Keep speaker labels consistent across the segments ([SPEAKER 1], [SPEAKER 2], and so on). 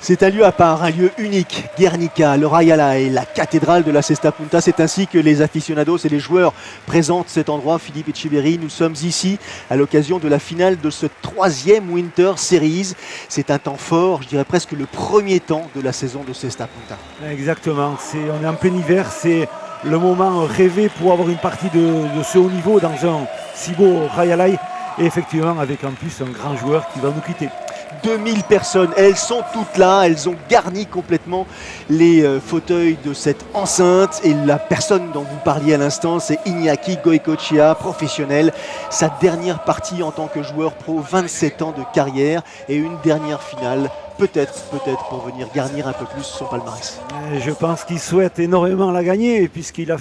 [SPEAKER 1] C'est un lieu à part, un lieu unique. Guernica, le Rayalay, la cathédrale de la Cesta Punta. C'est ainsi que les aficionados et les joueurs présentent cet endroit. Philippe Etcheverry, nous sommes ici à l'occasion de la finale de ce 3e Winter Series. C'est un temps fort, je dirais presque le premier temps de la saison de Cesta Punta.
[SPEAKER 2] Exactement, on est en plein hiver, c'est le moment rêvé pour avoir une partie de ce haut niveau dans un si beau Rayalay. Et effectivement, avec en plus un grand joueur qui va nous quitter.
[SPEAKER 1] 2000 personnes, elles sont toutes là, elles ont garni complètement les fauteuils de cette enceinte et la personne dont vous parliez à l'instant, c'est Iñaki Goycochea, professionnel, sa dernière partie en tant que joueur pro, 27 ans de carrière et une dernière finale, peut-être pour venir garnir un peu plus son palmarès.
[SPEAKER 2] Je pense qu'il souhaite énormément la gagner puisqu'il a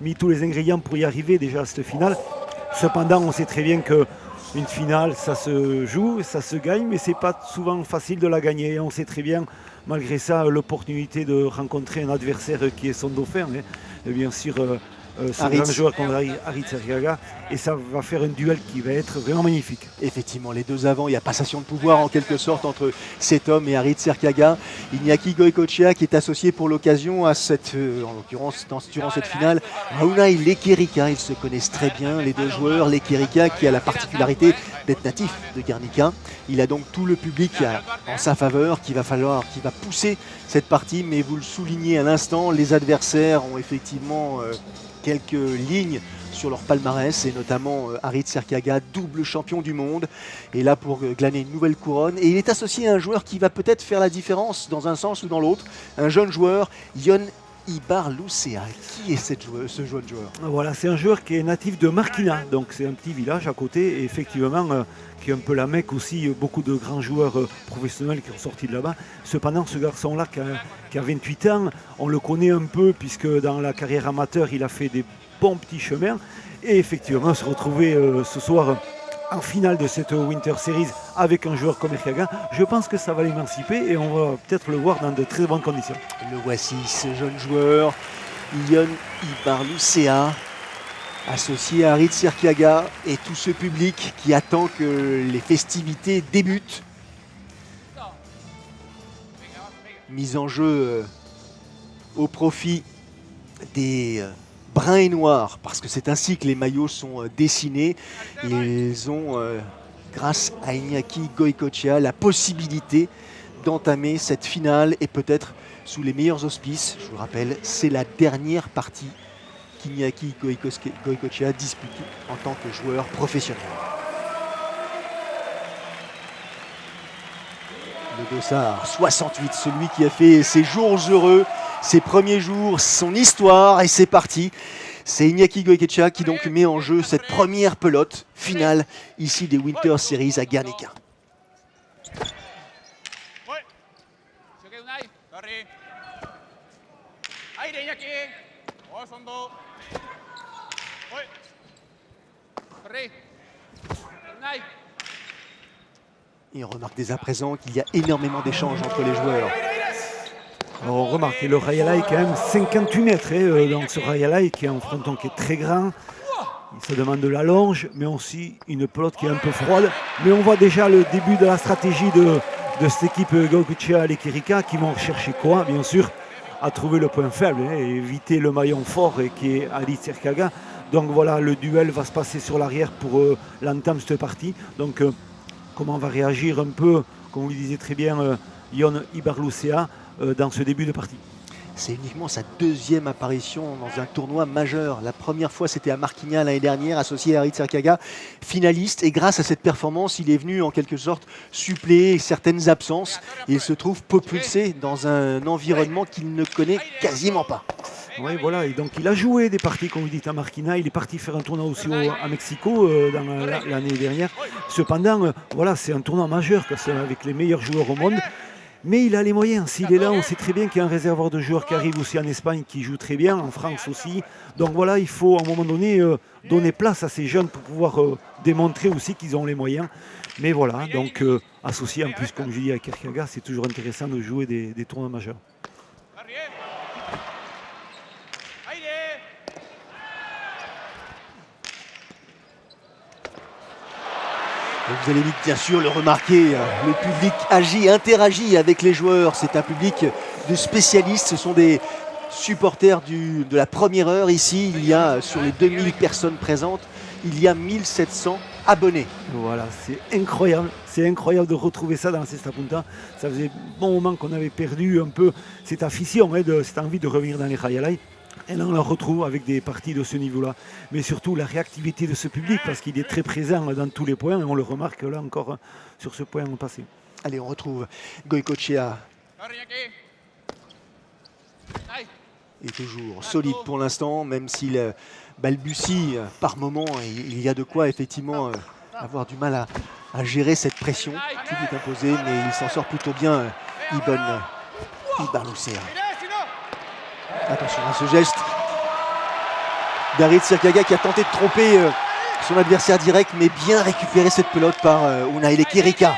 [SPEAKER 2] mis tous les ingrédients pour y arriver déjà à cette finale. Cependant, on sait très bien que une finale, ça se joue, ça se gagne, mais c'est pas souvent facile de la gagner. Et on sait très bien, malgré ça, l'opportunité de rencontrer un adversaire qui est son dauphin. Et bien sûr, ce grand joueur contre Aritz Sarkiaga. Et ça va faire un duel qui va être vraiment magnifique.
[SPEAKER 1] Effectivement, les deux avants, il y a passation de pouvoir en quelque sorte entre cet homme et Aritz Sarkiaga. Iñaki Goycochea qui est associé pour l'occasion à cette, en l'occurrence durant cette finale, à Unai Lekerika. Ils se connaissent très bien, les deux joueurs. Lekerika qui a la particularité d'être natif de Guernica. Il a donc tout le public en sa faveur qui va pousser cette partie. Mais vous le soulignez à l'instant, les adversaires ont effectivement quelques lignes sur leur palmarès et notamment Aritz Sarkiaga, double champion du monde, et là pour glaner une nouvelle couronne. Et il est associé à un joueur qui va peut-être faire la différence dans un sens ou dans l'autre, un jeune joueur, Ion Ibarlucea. Qui est ce jeune joueur?
[SPEAKER 2] Voilà, c'est un joueur qui est natif de Marquina, donc c'est un petit village à côté, et effectivement qui est un peu la Mecque aussi, beaucoup de grands joueurs professionnels qui sont sortis de là-bas. Cependant, ce garçon-là qui a 28 ans, on le connaît un peu puisque dans la carrière amateur, il a fait des bons petits chemins. Et effectivement, se retrouver ce soir en finale de cette Winter Series avec un joueur comme Sarkiaga, je pense que ça va l'émanciper et on va peut-être le voir dans de très bonnes conditions.
[SPEAKER 1] Le voici, ce jeune joueur, Ion Ibarlucea, associé à Aritz Sarkiaga et tout ce public qui attend que les festivités débutent. Mise en jeu au profit des bruns et noirs, parce que c'est ainsi que les maillots sont dessinés. Ils ont, grâce à Iñaki Goycochea, la possibilité d'entamer cette finale et peut-être sous les meilleurs auspices. Je vous le rappelle, c'est la dernière partie qu'Iñaki Goycochea dispute en tant que joueur professionnel. Le dossard 68, celui qui a fait ses jours heureux, ses premiers jours, son histoire, et c'est parti. C'est Iñaki Goycochea qui donc met en jeu cette première pelote finale ici des Winter Series à Guernica. Et on remarque dès à présent qu'il y a énormément d'échanges entre les joueurs.
[SPEAKER 2] Alors on remarque, le Rayalay quand même 58 mètres, donc ce Rayalay qui est un fronton qui est très grand. Il se demande de la longe, mais aussi une pelote qui est un peu froide. Mais on voit déjà le début de la stratégie de cette équipe Goycochea et Lekerika qui vont chercher quoi, bien sûr, à trouver le point faible et éviter le maillon fort qui est Aritz Sarkiaga. Donc voilà, le duel va se passer sur l'arrière pour l'entame de cette partie. Donc comment va réagir un peu, comme vous le disiez très bien, Ion Ibarlucea dans ce début de partie.
[SPEAKER 1] C'est uniquement sa deuxième apparition dans un tournoi majeur. La première fois, c'était à Marquina l'année dernière, associé à Aritz Sarkiaga, finaliste. Et grâce à cette performance, il est venu en quelque sorte suppléer certaines absences. Et il se trouve propulsé dans un environnement qu'il ne connaît quasiment pas.
[SPEAKER 2] Oui, voilà. Et donc il a joué des parties, comme vous dites, à Marquina. Il est parti faire un tournoi aussi à Mexico l'année dernière. Cependant, voilà, c'est un tournoi majeur avec les meilleurs joueurs au monde. Mais il a les moyens, s'il est là, on sait très bien qu'il y a un réservoir de joueurs qui arrive aussi en Espagne, qui joue très bien, en France aussi. Donc voilà, il faut à un moment donné donner place à ces jeunes pour pouvoir démontrer aussi qu'ils ont les moyens. Mais voilà, donc associé en plus, comme je dis, à Sarkiaga, c'est toujours intéressant de jouer des tournois majeurs.
[SPEAKER 1] Et vous allez vite bien sûr le remarquer, le public agit, interagit avec les joueurs. C'est un public de spécialistes, ce sont des supporters de la première heure. Ici, il y a sur les 2000 personnes présentes, il y a 1700 abonnés.
[SPEAKER 2] Voilà, c'est incroyable de retrouver ça dans la Cesta Punta. Ça faisait un bon moment qu'on avait perdu un peu cette afition, cette envie de revenir dans les Rayalai. Et là, on la retrouve avec des parties de ce niveau-là. Mais surtout, la réactivité de ce public, parce qu'il est très présent dans tous les points. Et on le remarque là encore sur ce point passé.
[SPEAKER 1] Allez, on retrouve Goycochea. Et toujours solide pour l'instant, même s'il balbutie par moment. Il y a de quoi effectivement avoir du mal à gérer cette pression qui lui est imposée. Mais il s'en sort plutôt bien, Ibn Lucea. Attention à ce geste d'Arit Sirkaga qui a tenté de tromper son adversaire direct, mais bien récupéré cette pelote par Unai Lekerika.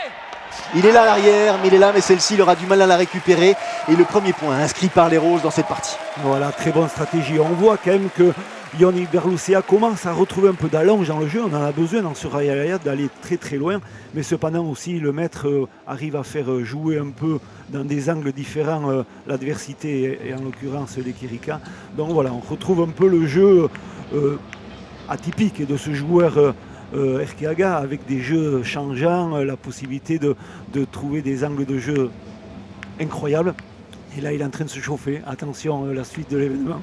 [SPEAKER 1] Il est là à l'arrière, mais celle-ci il aura du mal à la récupérer. Et le premier point inscrit par les Roses dans cette partie.
[SPEAKER 2] Voilà, très bonne stratégie. On voit quand même que Ion Berlucea commence à retrouver un peu d'allonge dans le jeu. On en a besoin dans ce Rayalai d'aller très très loin. Mais cependant aussi, le maître arrive à faire jouer un peu dans des angles différents l'adversité, et en l'occurrence Lekerika. Donc voilà, on retrouve un peu le jeu atypique de ce joueur Erkeaga, avec des jeux changeants, la possibilité de trouver des angles de jeu incroyables. Et là, il est en train de se chauffer. Attention, la suite de l'événement.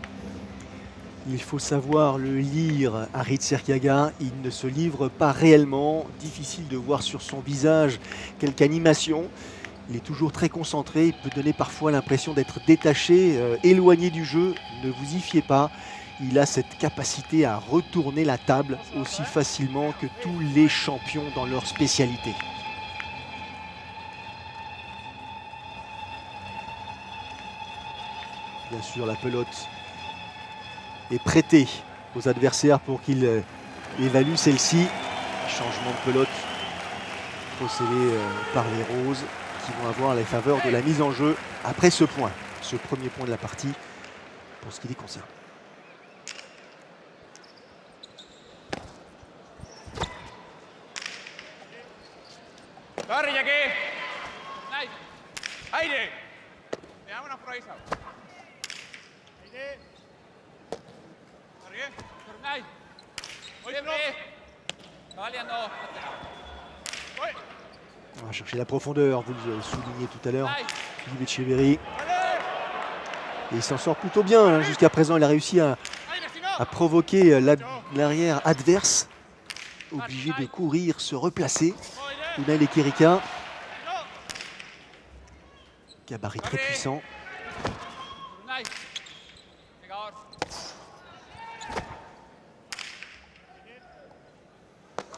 [SPEAKER 1] Il faut savoir le lire, Arit Sirkaga. Il ne se livre pas réellement. Difficile de voir sur son visage quelque animation. Il est toujours très concentré. Il peut donner parfois l'impression d'être détaché, éloigné du jeu. Ne vous y fiez pas. Il a cette capacité à retourner la table aussi facilement que tous les champions dans leur spécialité. Bien sûr, la pelote est prêtée aux adversaires pour qu'ils évaluent celle-ci. Changement de pelote procédé par les Roses qui vont avoir les faveurs de la mise en jeu après ce point. Ce premier point de la partie pour ce qui les concerne. On va chercher la profondeur, vous le soulignez tout à l'heure, Philippe Echeverry. Et il s'en sort plutôt bien, jusqu'à présent il a réussi à provoquer l'arrière adverse, obligé de courir, se replacer. Unai Lekerika, gabarit très puissant.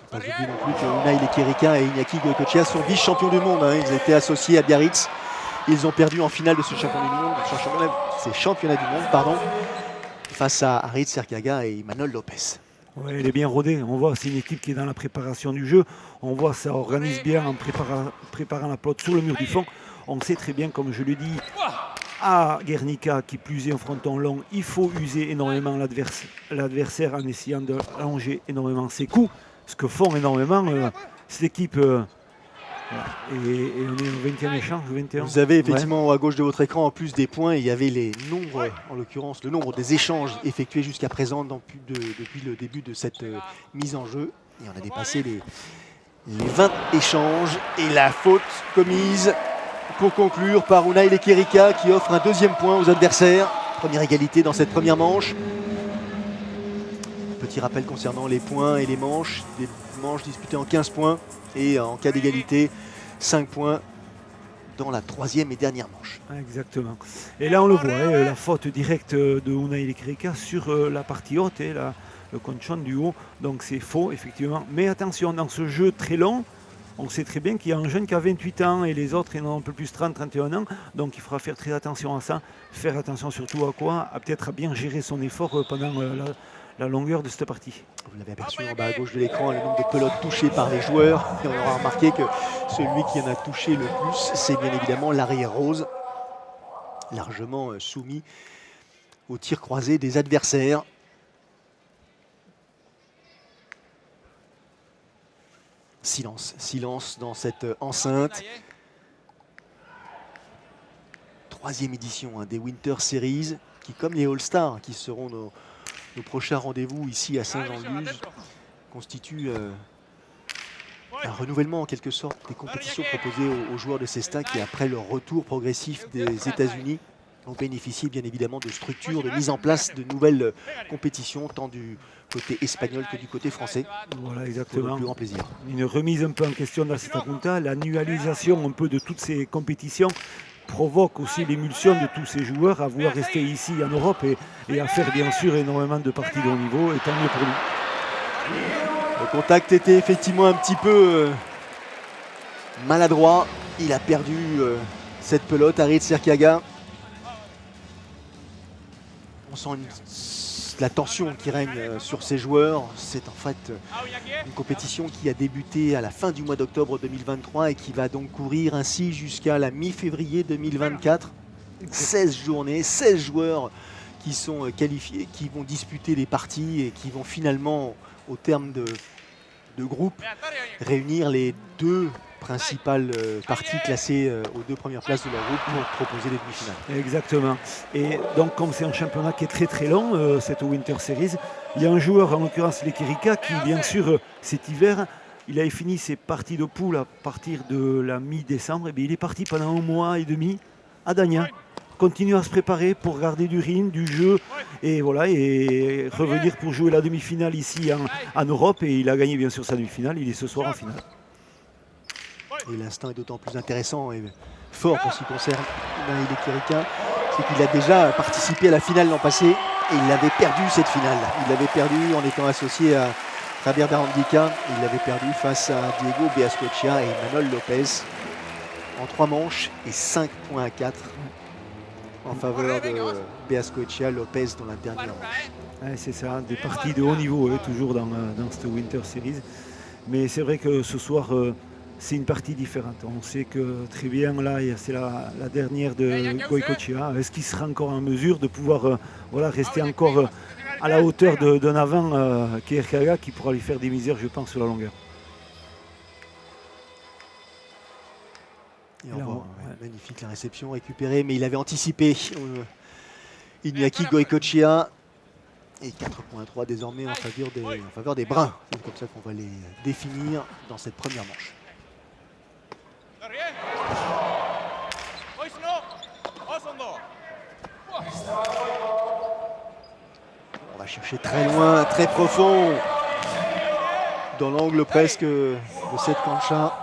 [SPEAKER 1] Pas oublier non plus que Unai Lekerika et Iñaki Goycochea sont vice-champions du monde. Ils étaient associés à Biarritz. Ils ont perdu en finale de ce championnat du monde, face à Arit Sirkaga et Imanol Lopez.
[SPEAKER 2] Ouais, il est bien rodé. On voit c'est une équipe qui est dans la préparation du jeu. On voit ça organise bien en préparant la pelote sur le mur du fond. On sait très bien, comme je le dis, à Guernica, qui plus est un fronton long, il faut user énormément l'adversaire en essayant d'allonger énormément ses coups. Ce que font énormément cette équipe. Et on est au 20e échange, 21.
[SPEAKER 1] Vous avez effectivement à gauche de votre écran, en plus des points, il y avait les nombres, en l'occurrence le nombre des échanges effectués jusqu'à présent depuis le début de cette mise en jeu. Et on a dépassé les 20 échanges. Et la faute commise pour conclure par Unai Lekerika qui offre un deuxième point aux adversaires. Première égalité dans cette première manche. Petit rappel concernant les points et les manches. Des manches disputées en 15 points. Et en cas d'égalité, 5 points dans la troisième et dernière manche.
[SPEAKER 2] Exactement. Et là, on le voit, la faute directe de Unai Lekerika sur la partie haute, le conchon du haut. Donc c'est faux, effectivement. Mais attention, dans ce jeu très long, on sait très bien qu'il y a un jeune qui a 28 ans et les autres, ils ont un peu plus 30, 31 ans. Donc il faudra faire très attention à ça. Faire attention surtout à quoi? Peut-être à bien gérer son effort pendant la longueur de cette partie.
[SPEAKER 1] Vous l'avez aperçu en bas à gauche de l'écran, le nombre de pelotes touchées par les joueurs. Et on aura remarqué que celui qui en a touché le plus, c'est bien évidemment l'arrière Rose, largement soumis au tir croisé des adversaires. Silence dans cette enceinte. Troisième édition des Winter Series, qui comme les All-Stars, qui seront nos prochains rendez-vous ici à Saint-Jean-de-Luz, constituent un renouvellement en quelque sorte des compétitions proposées aux joueurs de Cestin qui, après leur retour progressif des États-Unis, ont bénéficié bien évidemment de structures, de mise en place de nouvelles compétitions, tant du côté espagnol que du côté français.
[SPEAKER 2] Voilà,
[SPEAKER 1] Pour
[SPEAKER 2] exactement.
[SPEAKER 1] le plus grand plaisir.
[SPEAKER 2] Une remise un peu en question dans cette compta, l'annualisation un peu de toutes ces compétitions provoque aussi l'émulsion de tous ces joueurs à vouloir rester ici en Europe et à faire bien sûr énormément de parties de haut niveau, et tant mieux pour nous.
[SPEAKER 1] Le contact était effectivement un petit peu maladroit. Il a perdu cette pelote, Harit Serkaga. On sent la tension qui règne sur ces joueurs. C'est en fait une compétition qui a débuté à la fin du mois d'octobre 2023 et qui va donc courir ainsi jusqu'à la mi-février 2024. 16 journées, 16 joueurs qui sont qualifiés, qui vont disputer les parties et qui vont finalement, au terme de groupe, réunir les deux principales parties classées aux deux premières places de leur groupe pour proposer les demi-finales.
[SPEAKER 2] Exactement. Et donc comme c'est un championnat qui est très très long, cette Winter Series, il y a un joueur, en l'occurrence l'Ekirika, qui bien sûr cet hiver, il avait fini ses parties de poule à partir de la mi-décembre, et bien il est parti pendant 1 mois et demi à Dagna, continue à se préparer pour garder du rythme, du jeu, et voilà, et revenir pour jouer la demi-finale ici en Europe, et il a gagné bien sûr sa demi-finale, il est ce soir en finale.
[SPEAKER 1] Et l'instant est d'autant plus intéressant et fort pour ce qui concerne Naïl Ekirika, c'est qu'il a déjà participé à la finale l'an passé et il avait perdu cette finale. Il l'avait perdu en étant associé à Javier Barrandica. Il l'avait perdu face à Diego Beascochea et Manuel Lopez en 3 manches et 5 points à 4 en faveur de Beascochea, Lopez dans la dernière manche.
[SPEAKER 2] Ouais, c'est ça, des parties de haut niveau, toujours dans cette Winter Series. Mais c'est vrai que ce soir, c'est une partie différente. On sait que très bien, là, c'est la dernière de Goycochea. Est-ce qu'il sera encore en mesure de pouvoir rester encore à la hauteur d'un avant Ekirika qui pourra lui faire des misères, je pense, sur la longueur.
[SPEAKER 1] Et on voit, magnifique la réception récupérée, mais il avait anticipé Iñaki Goycochea. Et 4.3 désormais en faveur des Bruns. C'est comme ça qu'on va les définir dans cette première manche. On va chercher très loin, très profond, dans l'angle presque de cette cancha.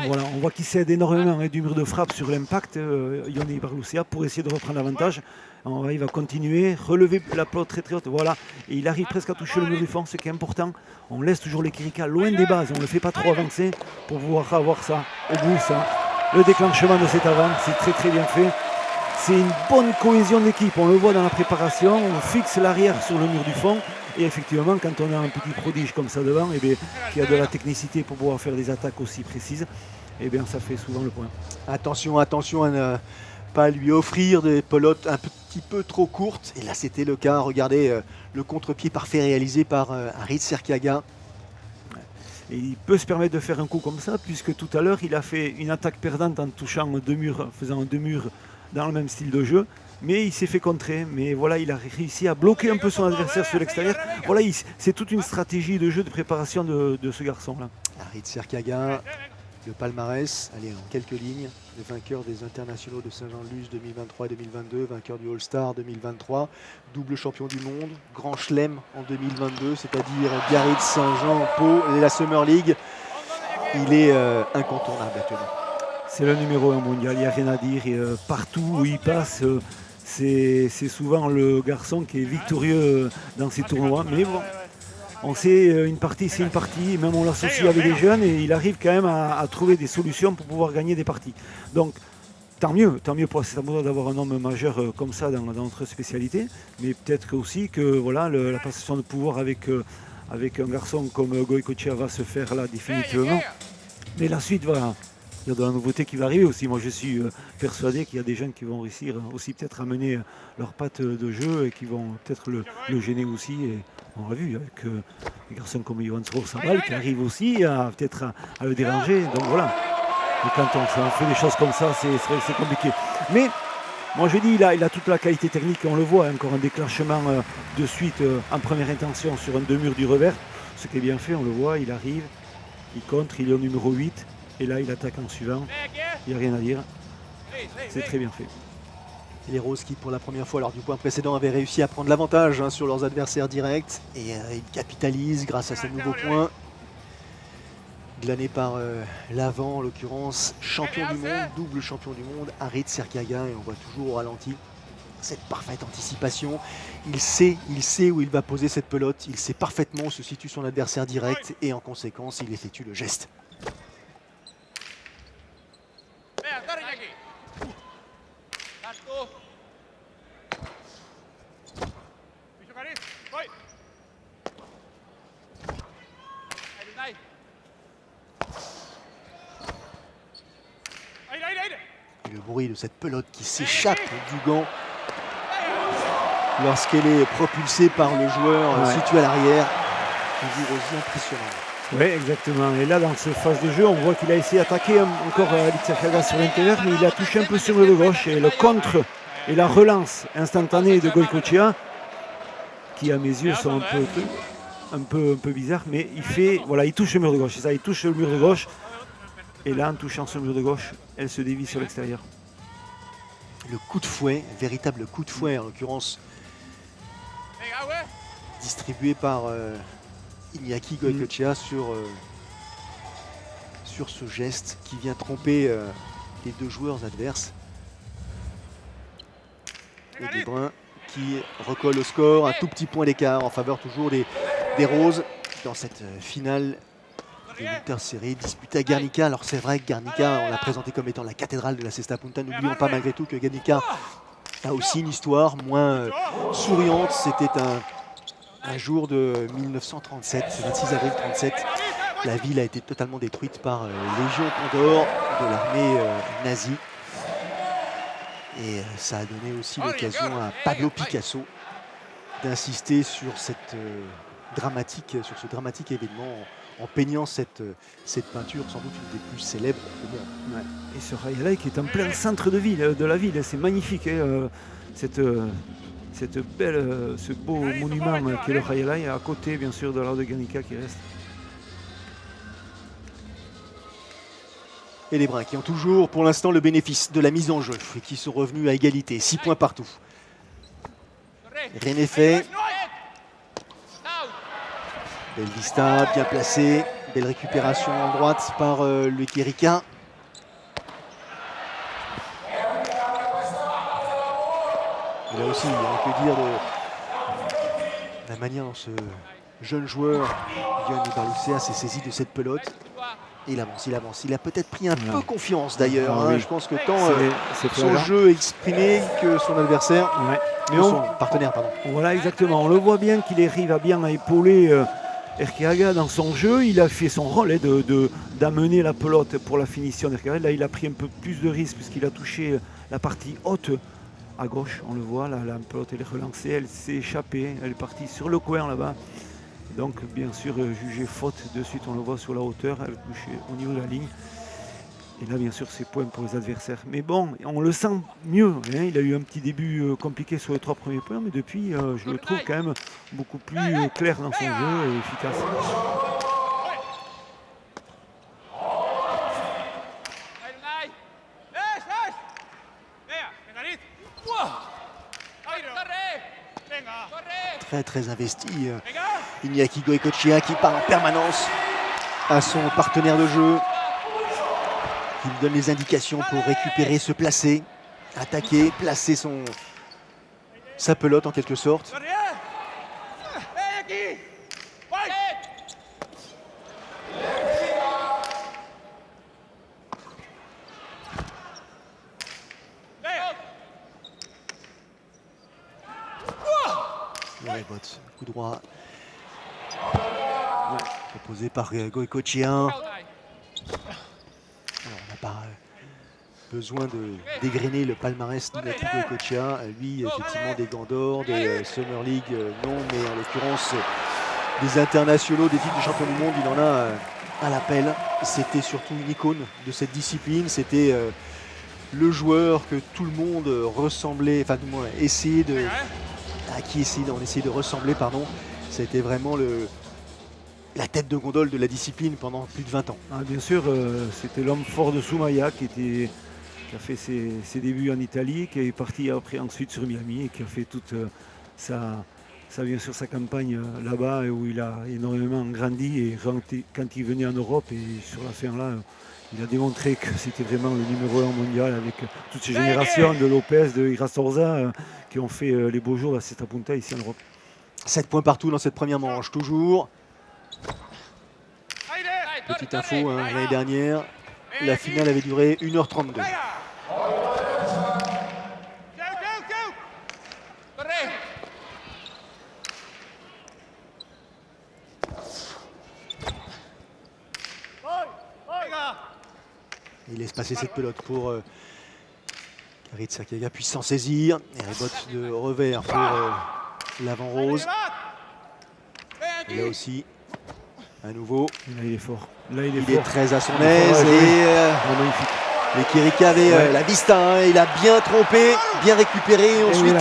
[SPEAKER 2] Voilà, on voit qu'il cède énormément du mur de frappe sur l'impact, Yoni Barlucea, pour essayer de reprendre l'avantage. Il va continuer, relever la pelote très très haute, voilà, et il arrive presque à toucher le mur du fond, ce qui est important. On laisse toujours l'Ekirika loin des bases, on ne le fait pas trop avancer pour pouvoir avoir ça au bout, ça. Le déclenchement de cet avant, c'est très très bien fait. C'est une bonne cohésion d'équipe, on le voit dans la préparation, on fixe l'arrière sur le mur du fond. Et effectivement, quand on a un petit prodige comme ça devant, qui a de la technicité pour pouvoir faire des attaques aussi précises, ça fait souvent le point.
[SPEAKER 1] Attention à ne pas lui offrir des pelotes un petit peu trop courtes. Et là, c'était le cas. Regardez le contre-pied parfait réalisé par Harit Serkaga.
[SPEAKER 2] Et il peut se permettre de faire un coup comme ça, puisque tout à l'heure, il a fait une attaque perdante en touchant 2 murs, en faisant 2 murs dans le même style de jeu. Mais il s'est fait contrer, mais voilà, il a réussi à bloquer un peu son adversaire sur l'extérieur. Voilà, c'est toute une stratégie de jeu, de préparation de ce garçon-là.
[SPEAKER 1] Harit Serkaga, le palmarès, allez, en quelques lignes, le vainqueur des internationaux de Saint-Jean-de-Luz 2023 et 2022, vainqueur du All-Star 2023, double champion du monde, grand chelem en 2022, c'est-à-dire Biarritz, Saint-Jean, Pau et la Summer League. Il est incontournable actuellement.
[SPEAKER 2] C'est le numéro 1 mondial, il n'y a rien à dire. Et, partout où il passe, c'est souvent le garçon qui est victorieux dans ces tournois. Mais bon, on sait, une partie c'est une partie, même on l'associe avec des jeunes et il arrive quand même à trouver des solutions pour pouvoir gagner des parties. Donc tant mieux pour Saint-Jean d'avoir un homme majeur comme ça dans notre spécialité. Mais peut-être aussi que voilà, la passation de pouvoir avec un garçon comme Goycochea va se faire là définitivement. Mais la suite va il y a de la nouveauté qui va arriver aussi. Moi, je suis persuadé qu'il y a des jeunes qui vont réussir aussi peut-être à mener leur patte de jeu et qui vont peut-être le gêner aussi. Et on l'a vu avec des garçons comme Johan Sabal qui arrivent aussi à peut-être à le déranger. Donc voilà. Et quand on fait des choses comme ça, c'est compliqué. Mais moi je dis, il a toute la qualité technique, on le voit, encore un déclenchement de suite en première intention sur un deux-murs du revers. Ce qui est bien fait, on le voit, il arrive, il contre, il est au numéro 8. Et là, il attaque en suivant. Il n'y a rien à dire. C'est très bien fait.
[SPEAKER 1] Et les Roses qui, pour la première fois lors du point précédent, avaient réussi à prendre l'avantage sur leurs adversaires directs. Et ils capitalisent grâce à ce nouveau point. Glané par l'avant, en l'occurrence, champion du monde, double champion du monde, Harit Serkiaga. Et on voit toujours au ralenti cette parfaite anticipation. Il sait où il va poser cette pelote. Il sait parfaitement où se situe son adversaire direct. Et en conséquence, il effectue le geste. Et le bruit de cette pelote qui s'échappe du gant lorsqu'elle est propulsée par le joueur situé à l'arrière, toujours aussi impressionnant.
[SPEAKER 2] Oui, exactement. Et là, dans cette phase de jeu, on voit qu'il a essayé d'attaquer encore Harit Serkiaga sur l'intérieur, mais il a touché un peu sur le gauche. Et le contre et la relance instantanée de Goycochea, qui à mes yeux sont un peu bizarres, mais il touche le mur de gauche. C'est ça, il touche le mur de gauche. Et là, en touchant ce mur de gauche, elle se dévie sur l'extérieur.
[SPEAKER 1] Le coup de fouet, véritable coup de fouet en l'occurrence, distribué par Iñaki Goycochea sur ce geste qui vient tromper les deux joueurs adverses. Et Desbrun qui recolle au score, un tout petit point d'écart en faveur toujours des Roses dans cette finale de Winter Series disputée à Guernica. Alors c'est vrai que Guernica, on l'a présenté comme étant la cathédrale de la Cesta Punta. N'oublions pas malgré tout que Guernica a aussi une histoire moins souriante. C'était un jour de 1937, c'est 26 avril 1937. La ville a été totalement détruite par Légion Condor de l'armée nazie. Et ça a donné aussi l'occasion à Pablo Picasso d'insister sur ce dramatique événement en peignant cette peinture, sans doute une des plus célèbres au monde.
[SPEAKER 2] Ouais. Et ce Rayala qui est en plein centre de la ville, c'est magnifique. Ce beau monument qui est le Rayala, et à côté bien sûr de l'art de Guernica qui reste.
[SPEAKER 1] Et les Bruns qui ont toujours pour l'instant le bénéfice de la mise en jeu et qui sont revenus à égalité, 6 points partout. Rien n'est fait. Belle vista, bien placée. Belle récupération en droite par le Guernica. Et là aussi, on peut dire de la manière dont ce jeune joueur, Yohan Ibarlucea, s'est saisi de cette pelote. Et il avance. Il a peut-être pris un peu confiance d'ailleurs.
[SPEAKER 2] Oui.
[SPEAKER 1] Je pense que tant son jeu est exprimé que son adversaire, son partenaire, pardon.
[SPEAKER 2] Voilà, exactement. On le voit bien qu'il arrive à bien épauler Erkiaga dans son jeu. Il a fait son rôle d'amener la pelote pour la finition d'Erkiaga. Là, il a pris un peu plus de risques puisqu'il a touché la partie haute à gauche. On le voit, là, la pelote elle est relancée, elle s'est échappée, elle est partie sur le coin là-bas. Donc bien sûr jugé faute de suite, on le voit sur la hauteur, elle touche au niveau de la ligne. Et là bien sûr c'est point pour les adversaires. Mais bon, on le sent mieux, hein. Il a eu un petit début compliqué sur les 3 premiers points, mais depuis je le trouve quand même beaucoup plus clair dans son jeu et efficace.
[SPEAKER 1] Très investi. Iñaki Goycochea qui parle en permanence à son partenaire de jeu, qui lui donne les indications pour récupérer, se placer, attaquer, placer sa pelote en quelque sorte. Coup droit proposé par Goycochea. On a pas besoin de dégrainer le palmarès d'Inaki Goïcoechea. Lui, effectivement, des gants d'or, des Summer League, non, mais en l'occurrence, des internationaux, des titres de champion du monde, il en a à l'appel. C'était surtout une icône de cette discipline. C'était le joueur que tout le monde ressemblait, enfin, du moins, essayait de. À qui on essayait de ressembler, pardon. C'était vraiment la tête de gondole de la discipline pendant plus de 20 ans.
[SPEAKER 2] Ah, bien sûr, c'était l'homme fort de Soumaya qui a fait ses débuts en Italie, qui est parti après ensuite sur Miami et qui a fait toute bien sûr sa campagne là-bas où il a énormément grandi. Et quand il venait en Europe et sur la fin là, il a démontré que c'était vraiment le numéro 1 mondial avec toutes ces générations de Lopez, de Irasorza qui ont fait les beaux jours à Sesta Punta ici en Europe.
[SPEAKER 1] 7 points partout dans cette première manche, toujours. Petite info, hein, l'année dernière, la finale avait duré 1h32. Il laisse passer cette pelote pour Harit Sakiaga, puis s'en saisir. Et rebotte de revers pour l'avant rose. Et là aussi, à nouveau.
[SPEAKER 2] Là, il est fort.
[SPEAKER 1] Là, il est très à son aise. Et les Kirika avait la vista. Hein, il a bien trompé, bien récupéré. Et ensuite,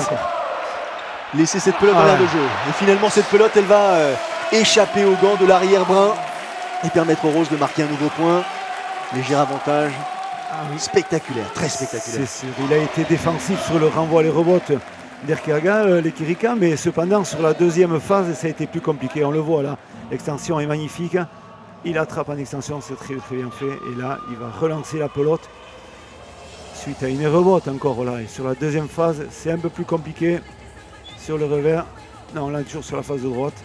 [SPEAKER 1] laisser cette pelote dans l'air de jeu. Et finalement, cette pelote, elle va échapper au gant de l'arrière brun et permettre aux Roses de marquer un nouveau point. Léger avantage. Spectaculaire, très spectaculaire.
[SPEAKER 2] C'est sûr. Il a été défensif sur le renvoi, les rebotes d'Erkiaga, les Kirika, mais cependant sur la deuxième phase, ça a été plus compliqué. On le voit là, l'extension est magnifique. Il attrape en extension, c'est très très bien fait. Et là, il va relancer la pelote suite à une rebote encore là. Et sur la deuxième phase, c'est un peu plus compliqué. Sur le revers, non, là toujours sur la phase de droite.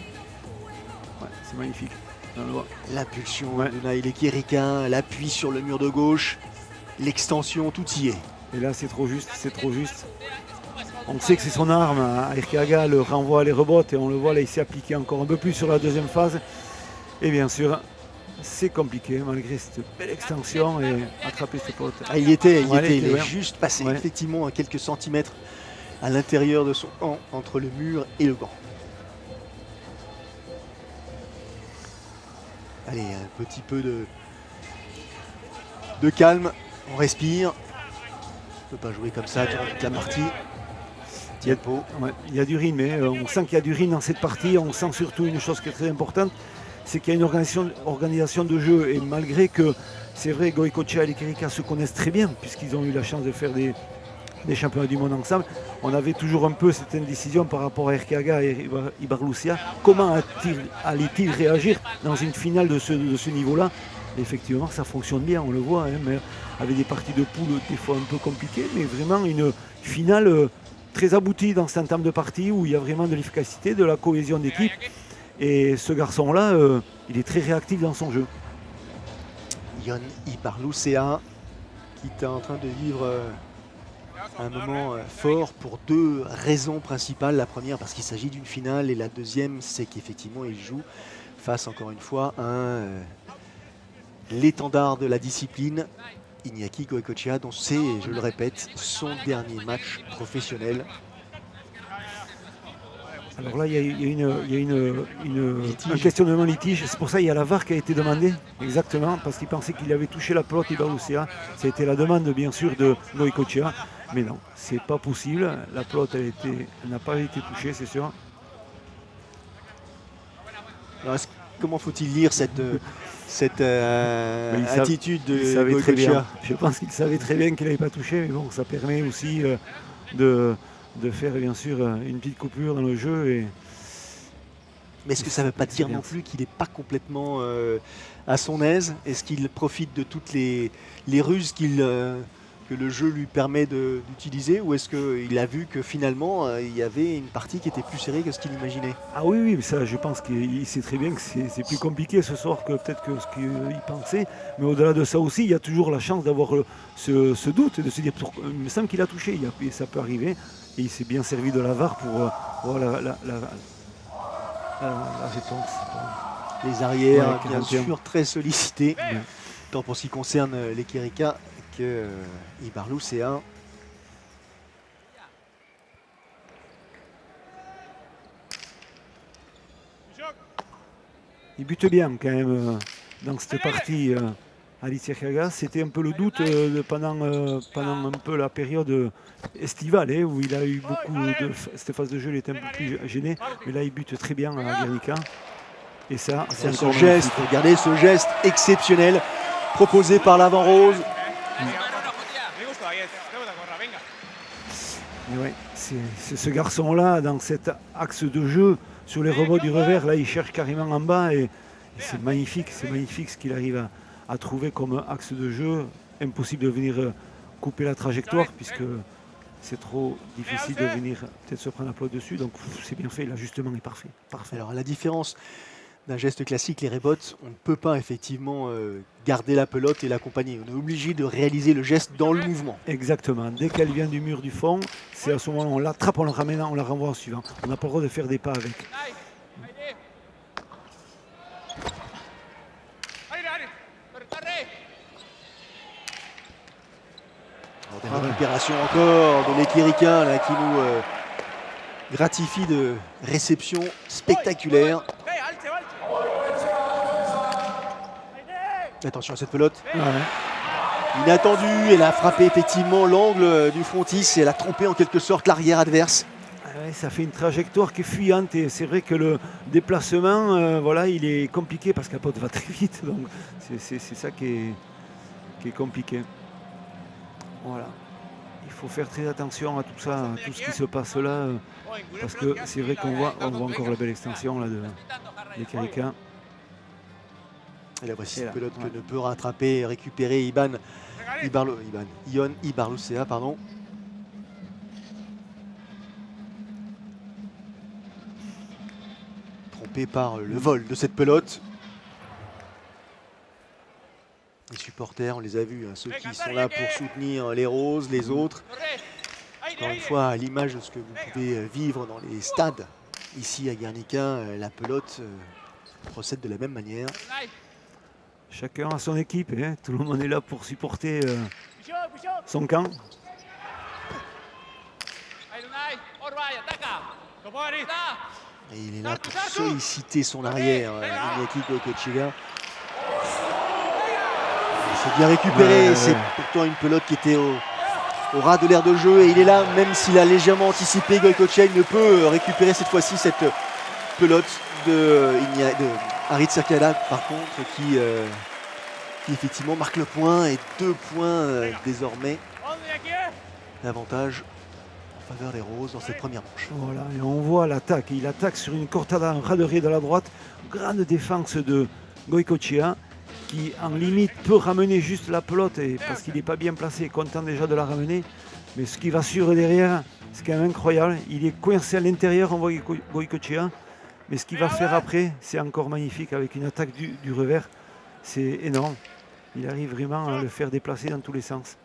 [SPEAKER 2] Ouais, c'est magnifique.
[SPEAKER 1] L'impulsion de Naïle Kirika, l'appui sur le mur de gauche, l'extension, tout y est.
[SPEAKER 2] Et là, c'est trop juste, c'est trop juste. On sait que c'est son arme à Erkiaga, le renvoi, les rebotes, et on le voit là, il s'est appliqué encore un peu plus sur la deuxième phase. Et bien sûr, c'est compliqué malgré cette belle extension et attraper ce pote.
[SPEAKER 1] Ah, il est juste passé effectivement à quelques centimètres à l'intérieur de son gant, entre le mur et le gant. Allez, un petit peu de calme, on respire. On ne peut pas jouer comme ça durant toute la partie.
[SPEAKER 2] Il y a du rythme, mais on sent qu'il y a du rythme dans cette partie. On sent surtout une chose qui est très importante, c'est qu'il y a une organisation de jeu. Et malgré que, c'est vrai, Goïcoechea et les Kirika se connaissent très bien, puisqu'ils ont eu la chance de faire des championnats du monde ensemble, on avait toujours un peu cette indécision par rapport à Erkiaga et Ibarlucia. Comment allait-il réagir dans une finale de ce niveau-là? Effectivement, ça fonctionne bien, on le voit, hein, mais avec des parties de poule des fois un peu compliquées, mais vraiment une finale très aboutie dans cet entame de partie où il y a vraiment de l'efficacité, de la cohésion d'équipe. Et ce garçon-là, il est très réactif dans son jeu.
[SPEAKER 1] Ion Ibarlucia qui est en train de vivre un moment fort pour deux raisons principales. La première parce qu'il s'agit d'une finale et la deuxième c'est qu'effectivement il joue face encore une fois à l'étendard de la discipline, Inaki Goïcoechea, dont c'est, je le répète, son dernier match professionnel.
[SPEAKER 2] Alors là, il y a un questionnement litige. C'est pour ça qu'il y a la VAR qui a été demandée, exactement, parce qu'il pensait qu'il avait touché la pelote Ibarlucia. Ça a été la demande, bien sûr, de Goïcoechea. Mais non, c'est pas possible. La pelote, elle n'a pas été touchée, c'est sûr.
[SPEAKER 1] Alors, comment faut-il lire cette attitude de
[SPEAKER 2] Goïcoechea? Je pense qu'il savait très bien qu'il n'avait pas touché, mais bon, ça permet aussi de faire bien sûr une petite coupure dans le jeu.
[SPEAKER 1] Mais est-ce que ça ne veut pas dire non plus qu'il n'est pas complètement à son aise? Est-ce qu'il profite de toutes les ruses que le jeu lui permet d'utiliser, ou est-ce qu'il a vu que finalement il y avait une partie qui était plus serrée que ce qu'il imaginait?
[SPEAKER 2] Ah oui, mais ça, je pense qu'il sait très bien que c'est plus compliqué ce soir que peut-être que ce qu'il pensait. Mais au-delà de ça aussi, il y a toujours la chance d'avoir ce doute, de se dire, il me semble qu'il a touché, ça peut arriver. Et il s'est bien servi de la VAR pour voir la réponse.
[SPEAKER 1] Les arrières, bien sûr, très sollicités Tant pour ce qui concerne les Kirika que Ibarlou, c'est un.
[SPEAKER 2] Il bute bien quand même dans cette partie. Harit Serkiaga, c'était un peu le doute pendant un peu la période estivale où il a eu beaucoup de cette phase de jeu, il était un peu plus gêné, mais là il bute très bien à Guernica. Et ça, c'est
[SPEAKER 1] ce geste, regardez ce geste exceptionnel proposé par l'avant rose.
[SPEAKER 2] Ouais, c'est ce garçon-là dans cet axe de jeu sur les rebords du revers, là il cherche carrément en bas et c'est magnifique ce qu'il arrive à trouver comme axe de jeu. Impossible de venir couper la trajectoire puisque c'est trop difficile de venir peut-être se prendre la pelote dessus. Donc c'est bien fait, l'ajustement est parfait.
[SPEAKER 1] Alors à la différence d'un geste classique, les rebots, on ne peut pas effectivement garder la pelote et l'accompagner. On est obligé de réaliser le geste dans le mouvement.
[SPEAKER 2] Exactement. Dès qu'elle vient du mur du fond, c'est à ce moment-là on l'attrape, on la ramène, on la renvoie en suivant. On n'a pas le droit de faire des pas avec.
[SPEAKER 1] Des récupérations encore de l'Ekirika là qui nous gratifie de réception spectaculaire. Attention à cette pelote.
[SPEAKER 2] Ouais.
[SPEAKER 1] Inattendue, elle a frappé effectivement l'angle du frontis et elle a trompé en quelque sorte l'arrière adverse.
[SPEAKER 2] Ouais, ça fait une trajectoire qui est fuyante et c'est vrai que le déplacement, voilà, il est compliqué parce que la pelote va très vite. Donc c'est ça qui est compliqué. Voilà. Il faut faire très attention à tout ça, à tout ce qui se passe là, parce que c'est vrai qu'on voit encore la belle extension là, de l'Ekirika.
[SPEAKER 1] Et la voici une pelote que ne peut rattraper et récupérer Ion Ibarlucea, pardon. Trompé par le vol de cette pelote. Les supporters, on les a vus, hein, ceux qui sont là pour soutenir les roses, les autres. Encore une fois, à l'image de ce que vous pouvez vivre dans les stades, ici à Guernica, la pelote procède de la même manière.
[SPEAKER 2] Chacun a son équipe, hein. Tout le monde est là pour supporter son camp.
[SPEAKER 1] Et il est là pour solliciter son arrière, Iñaki Goicoechea. C'est bien récupéré, c'est pourtant une pelote qui était au ras de l'aire de jeu et il est là, même s'il a légèrement anticipé, Goicoechea, il ne peut récupérer cette fois-ci cette pelote de Harit Serkiaga par contre qui effectivement marque le point et 2 points désormais d'avantage en faveur des roses dans cette première manche.
[SPEAKER 2] Voilà, et on voit l'attaque, il attaque sur une cortada en raderie de la droite, grande défense de Goicoechea qui en limite peut ramener juste la pelote parce qu'il n'est pas bien placé, content déjà de la ramener, mais ce qui va sur derrière, c'est quand même incroyable, il est coincé à l'intérieur, on voit Goicoechea. Mais ce qu'il va faire après, c'est encore magnifique avec une attaque du revers. C'est énorme. Il arrive vraiment à le faire déplacer dans tous les sens.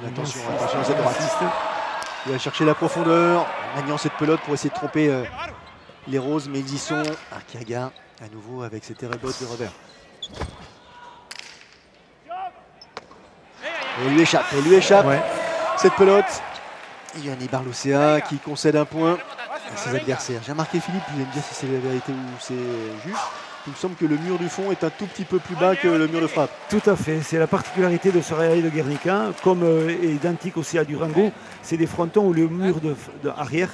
[SPEAKER 1] Attention à cette droite. Il va chercher la profondeur, maniant cette pelote pour essayer de tromper les roses, mais ils y sont. Arkiaga à nouveau avec cette rebotte de revers. Et elle lui échappe cette pelote. Ion Ibarlucea qui concède un point à ses adversaires. J'ai remarqué Philippe, vous allez me dire si c'est la vérité ou c'est juste. Il me semble que le mur du fond est un tout petit peu plus bas que le mur de frappe.
[SPEAKER 2] Tout à fait, c'est la particularité de ce Real de Guernica, comme identique aussi à Durango. C'est des frontons où le mur de arrière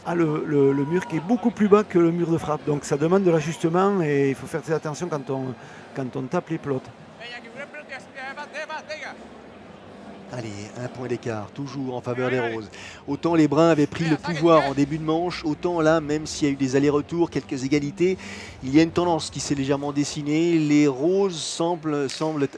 [SPEAKER 2] a le mur qui est beaucoup plus bas que le mur de frappe. Donc ça demande de l'ajustement et il faut faire très attention quand on tape les pelotes.
[SPEAKER 1] Allez, un point d'écart, toujours en faveur des roses. Autant les bruns avaient pris le pouvoir en début de manche, autant là, même s'il y a eu des allers-retours, quelques égalités, il y a une tendance qui s'est légèrement dessinée. Les roses semblent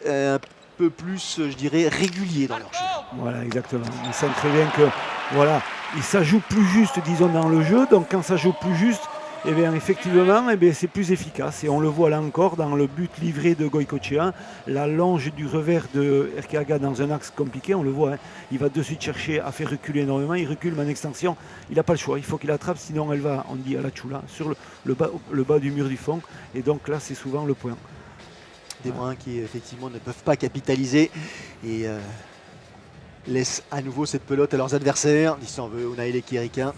[SPEAKER 1] un peu plus, je dirais, réguliers dans leur jeu.
[SPEAKER 2] Voilà, exactement. On sent très bien que voilà, ça joue plus juste, disons, dans le jeu. Donc quand ça joue plus juste, et bien effectivement, c'est plus efficace. Et on le voit là encore dans le but livré de Goycochea, la longe du revers de Erkiaga dans un axe compliqué, on le voit, hein, il va de suite chercher à faire reculer énormément, il recule, mais en extension, il n'a pas le choix, il faut qu'il attrape, sinon elle va, on dit à la chula, sur le bas du mur du fond, et donc là c'est souvent le point.
[SPEAKER 1] Des Bruins qui effectivement ne peuvent pas capitaliser et laissent à nouveau cette pelote à leurs adversaires. Il s'en veut Unaele Kirika.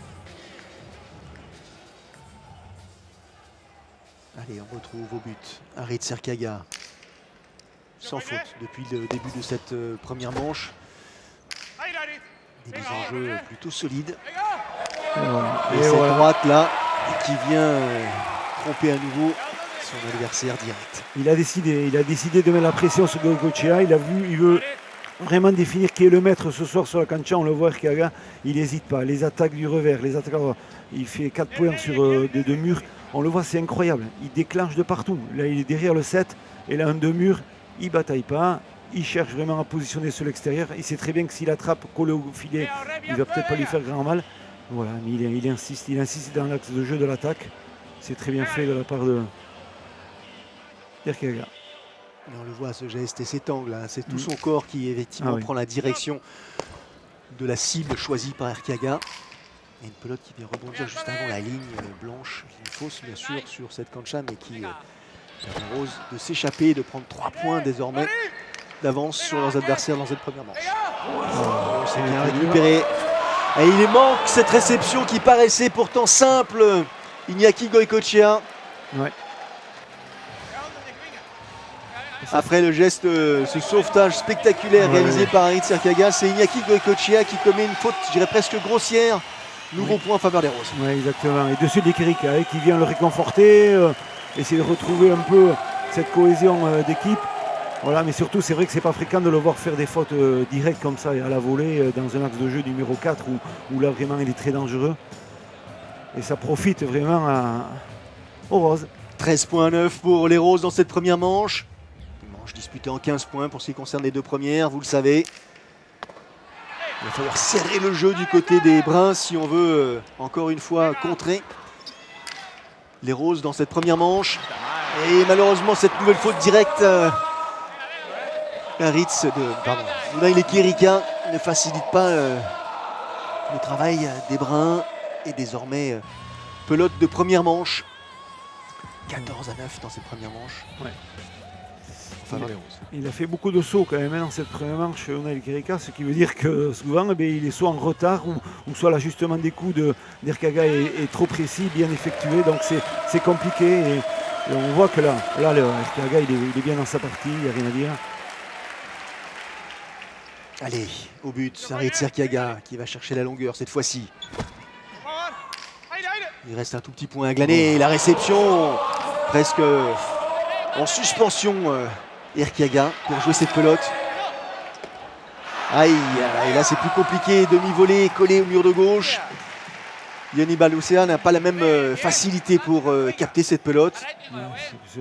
[SPEAKER 1] Allez, on retrouve au but Harit Serkaga, sans faute depuis le début de cette première manche. Des mises en jeu plutôt solides. Et cette droite là qui vient tromper à nouveau son adversaire direct.
[SPEAKER 2] Il a décidé de mettre la pression sur Goycochea. Il veut vraiment définir qui est le maître ce soir sur la cancha. On le voit, Erkiaga, il n'hésite pas. Les attaques du revers, il fait 4 points sur des deux murs. On le voit, c'est incroyable. Il déclenche de partout. Là, il est derrière le 7. Et là, un deux murs, il ne bataille pas. Il cherche vraiment à positionner sur l'extérieur. Il sait très bien que s'il attrape collé au filet, il ne va peut-être pas lui faire grand mal. Voilà, mais il insiste dans l'axe de jeu de l'attaque. C'est très bien fait de la part d'Erkiaga.
[SPEAKER 1] On le voit, ce geste et cet angle, hein, c'est tout son corps qui effectivement prend la direction de la cible choisie par Erkiaga. Et une pelote qui vient rebondir juste avant la ligne blanche, ligne fausse bien sûr sur cette cancha, mais qui permet aux Roses de s'échapper et de prendre 3 points désormais d'avance sur leurs adversaires dans cette première manche. C'est bien récupéré. Et il manque cette réception qui paraissait pourtant simple. Iñaki Goycochea.
[SPEAKER 2] Ouais.
[SPEAKER 1] Après le geste, ce sauvetage spectaculaire réalisé par Harit Serkaga, c'est Iñaki Goycochea qui commet une faute, je dirais presque grossière. Nouveau point en faveur des Roses.
[SPEAKER 2] Oui, exactement. Et dessus des Kirika qui vient le réconforter, essayer de retrouver un peu cette cohésion d'équipe. Voilà, mais surtout, c'est vrai que c'est pas fréquent de le voir faire des fautes directes comme ça et à la volée dans un axe de jeu numéro 4 où là vraiment il est très dangereux. Et ça profite vraiment aux Roses.
[SPEAKER 1] 13,9 pour les Roses dans cette première manche. Une manche disputée en 15 points pour ce qui concerne les deux premières, vous le savez. Il va falloir serrer le jeu du côté des Bruns si on veut encore une fois contrer les Roses dans cette première manche. Et malheureusement cette nouvelle faute directe Unaele Kirika ne facilite pas le travail des Bruns. Et désormais pelote de première manche. 14 à 9 dans cette première manche.
[SPEAKER 2] Ouais.
[SPEAKER 1] Enfin, les Roses.
[SPEAKER 2] Il a fait beaucoup de sauts quand même dans cette première manche, Unaele Kirika, ce qui veut dire que souvent il est soit en retard ou soit l'ajustement des coups d'Erkiaga est trop précis, bien effectué, donc c'est compliqué et on voit que là Erkiaga il est bien dans sa partie, il n'y a rien à dire.
[SPEAKER 1] Allez, au but, Harit Serkaga qui va chercher la longueur cette fois-ci. Il reste un tout petit point à glaner, la réception presque en suspension. Erkiaga pour jouer cette pelote. Aïe, et là c'est plus compliqué, demi-volée collé au mur de gauche. Yoni Baloucea n'a pas la même facilité pour capter cette pelote.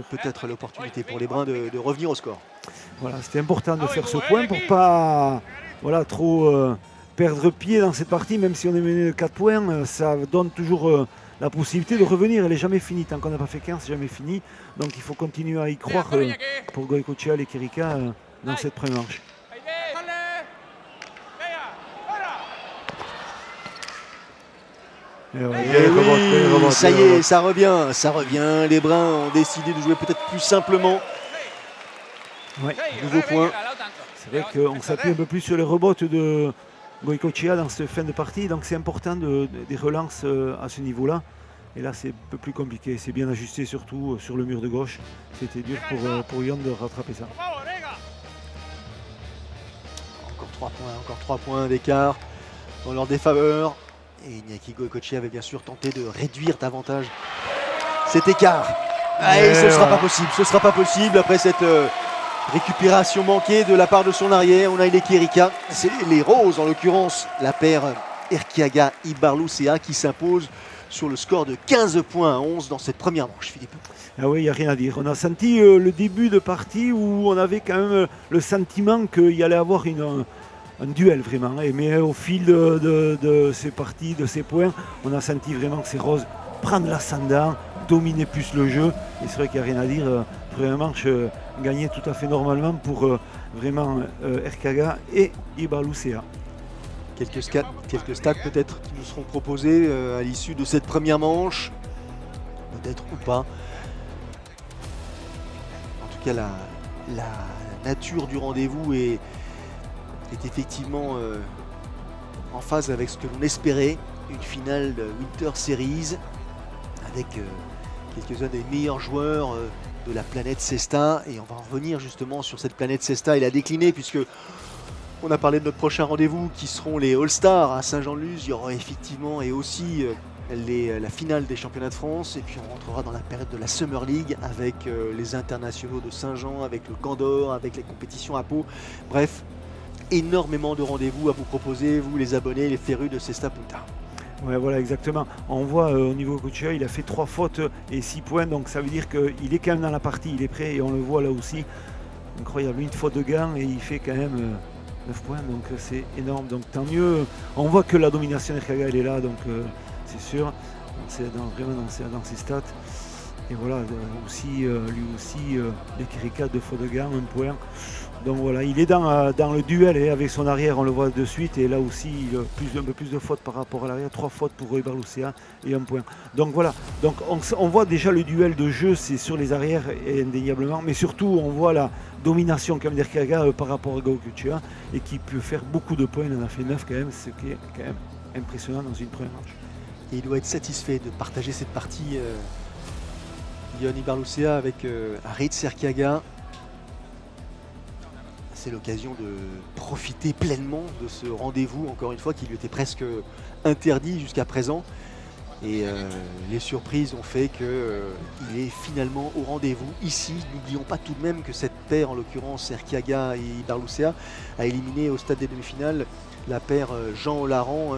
[SPEAKER 1] Peut-être l'opportunité pour les Bruns de revenir au score.
[SPEAKER 2] Voilà, c'était important de faire ce point pour pas trop perdre pied dans cette partie, même si on est mené de 4 points, ça donne toujours la possibilité de revenir. Elle n'est jamais finie, tant qu'on n'a pas fait 15, c'est jamais fini. Donc il faut continuer à y croire pour Goycochea et Kirika dans cette première manche.
[SPEAKER 1] Ça y est, ça revient. Les Bruns ont décidé de jouer peut-être plus simplement.
[SPEAKER 2] Ouais.
[SPEAKER 1] Nouveau point.
[SPEAKER 2] C'est vrai qu'on s'appuie un peu plus sur les rebotes de Goycochea dans cette fin de partie, donc c'est important des relances à ce niveau-là. Et là, c'est un peu plus compliqué. C'est bien ajusté, surtout sur le mur de gauche. C'était dur pour Yon de rattraper ça.
[SPEAKER 1] Encore 3 points d'écart dans leur défaveur. Et Iñaki Goycochea avait bien sûr tenté de réduire davantage cet écart. Et ce ne sera pas possible après cette récupération manquée de la part de son arrière. Unaele Kirika. C'est les Roses, en l'occurrence, la paire Erkiaga-Ibarlucea qui s'impose sur le score de 15 points à 11 dans cette première manche, Philippe.
[SPEAKER 2] Ah oui, il n'y a rien à dire. On a senti le début de partie où on avait quand même le sentiment qu'il y allait avoir un duel vraiment. Mais au fil de ces parties, de ces points, on a senti vraiment que ces Roses prendre l'ascendant, dominer plus le jeu. Et c'est vrai qu'il n'y a rien à dire. Premier manche gagné tout à fait normalement pour vraiment Erkaga et Ibarlucea.
[SPEAKER 1] Quelques stats peut-être qui nous seront proposés à l'issue de cette première manche. Peut-être ou pas. En tout cas, la nature du rendez-vous est effectivement en phase avec ce que l'on espérait. Une finale de Winter Series avec quelques-uns des meilleurs joueurs de la planète Cesta. Et on va en revenir justement sur cette planète Cesta et la décliner, puisque on a parlé de notre prochain rendez-vous qui seront les All-Stars à Saint-Jean-de-Luz. Il y aura effectivement et aussi la finale des championnats de France. Et puis on rentrera dans la période de la Summer League avec les internationaux de Saint-Jean, avec le Candor, avec les compétitions à Pau. Bref, énormément de rendez-vous à vous proposer, vous les abonnés, les férus de Cesta Punta.
[SPEAKER 2] Ouais, voilà, exactement. On voit au niveau coaching, il a fait 3 fautes et 6 points. Donc ça veut dire qu'il est quand même dans la partie, il est prêt. Et on le voit là aussi. Incroyable, une faute de gain et il fait quand même 9 points. Donc c'est énorme. Donc tant mieux. On voit que la domination d'Erkaga, elle est là. Donc c'est sûr. C'est vraiment dans ses stats. Et voilà, lui aussi, l'Ekirika, 2 fautes de gain, 1 point. Donc voilà, il est dans le duel et avec son arrière, on le voit de suite. Et là aussi, un peu plus de fautes par rapport à l'arrière. 3 fautes pour Ibarlucea et 1 point. Donc voilà, donc on voit déjà le duel de jeu, c'est sur les arrières indéniablement. Mais surtout, on voit la domination d'Erkaga par rapport à Gaokuchia et qui peut faire beaucoup de points. Il en a fait 9 quand même, ce qui est quand même impressionnant dans une première manche.
[SPEAKER 1] Et il doit être satisfait de partager cette partie, Ion Ibarlucea, avec Harit Serkiaga. C'est l'occasion de profiter pleinement de ce rendez-vous, encore une fois, qui lui était presque interdit jusqu'à présent. Et les surprises ont fait qu'il est finalement au rendez-vous ici. N'oublions pas tout de même que cette paire, en l'occurrence Erkiaga et Ibarlucea, a éliminé au stade des demi-finales la paire Jean Olaran,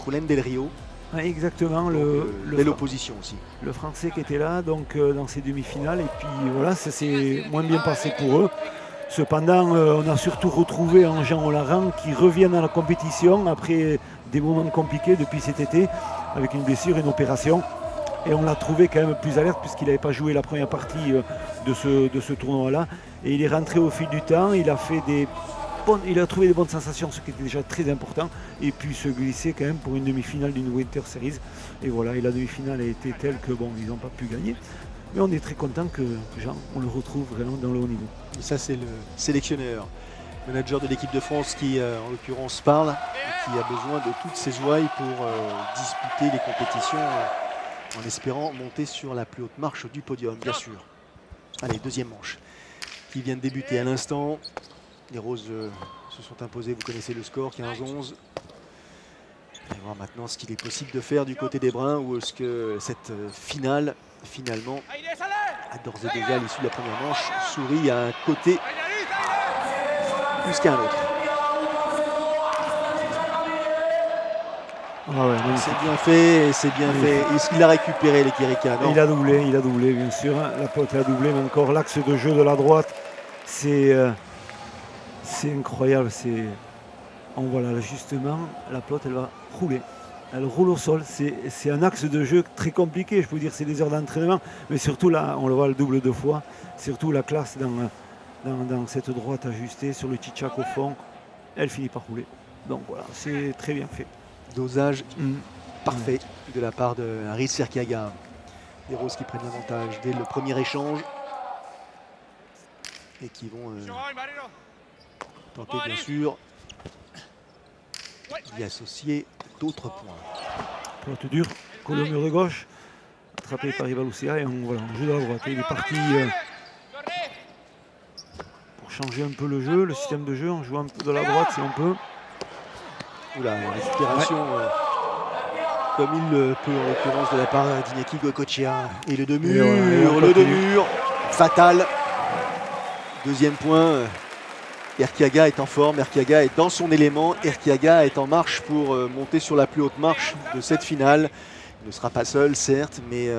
[SPEAKER 1] Julen Del Rio.
[SPEAKER 2] Ouais, exactement,
[SPEAKER 1] belle opposition aussi.
[SPEAKER 2] Le Français qui était là donc, dans ces demi-finales. Et puis voilà, ça s'est moins bien passé pour eux. Cependant, on a surtout retrouvé un Jean Olaran qui revient dans la compétition après des moments compliqués depuis cet été, avec une blessure, une opération. Et on l'a trouvé quand même plus alerte puisqu'il n'avait pas joué la première partie de ce tournoi-là. Et il est rentré au fil du temps, il a trouvé des bonnes sensations, ce qui était déjà très important. Et puis se glisser quand même pour une demi-finale d'une Winter Series. Et voilà, et la demi-finale a été telle que bon, ils n'ont pas pu gagner. Mais on est très content que Jean, on le retrouve vraiment dans le haut niveau.
[SPEAKER 1] Et ça, c'est le sélectionneur, manager de l'équipe de France qui, en l'occurrence, parle et qui a besoin de toutes ses ouailles pour disputer les compétitions en espérant monter sur la plus haute marche du podium, bien sûr. Allez, deuxième manche qui vient de débuter à l'instant. Les Roses se sont imposées, vous connaissez le score, 15-11. On va voir maintenant ce qu'il est possible de faire du côté des Bruns, ou est-ce que cette finale, finalement, a d'ores et déjà, à l'issue de la première manche, sourit à un côté plus qu'à un autre.
[SPEAKER 2] Ah ouais,
[SPEAKER 1] c'est bien fait, c'est bien fait. Est-ce qu'il a récupéré l'Ekirika?
[SPEAKER 2] Il a doublé bien sûr. La pote a doublé, mais encore l'axe de jeu de la droite, c'est incroyable. On voit là justement, la pelote elle va rouler. Elle roule au sol. C'est un axe de jeu très compliqué. Je peux vous dire c'est des heures d'entraînement, mais surtout là, on le voit le double 2 fois. Surtout la classe dans cette droite ajustée sur le tchitchak au fond. Elle finit par rouler. Donc voilà, c'est très bien fait.
[SPEAKER 1] Dosage parfait de la part de Harit Serkiaga. Les Roses qui prennent l'avantage dès le premier échange et qui vont tenter bien sûr d'y associer d'autres points.
[SPEAKER 2] Pelote dure, collé au mur de gauche, attrapé par Ibarlucea et on joue de la droite. Il est parti pour changer un peu le jeu, le système de jeu, en jouant un peu de la droite si on peut.
[SPEAKER 1] Oula, la récupération comme il le peut en l'occurrence de la part d'Iñaki Goicoechea. Et le deux-murs, fatal. Deuxième point, Erkiaga est en forme, Erkiaga est dans son élément, Erkiaga est en marche pour monter sur la plus haute marche de cette finale. Il ne sera pas seul, certes, mais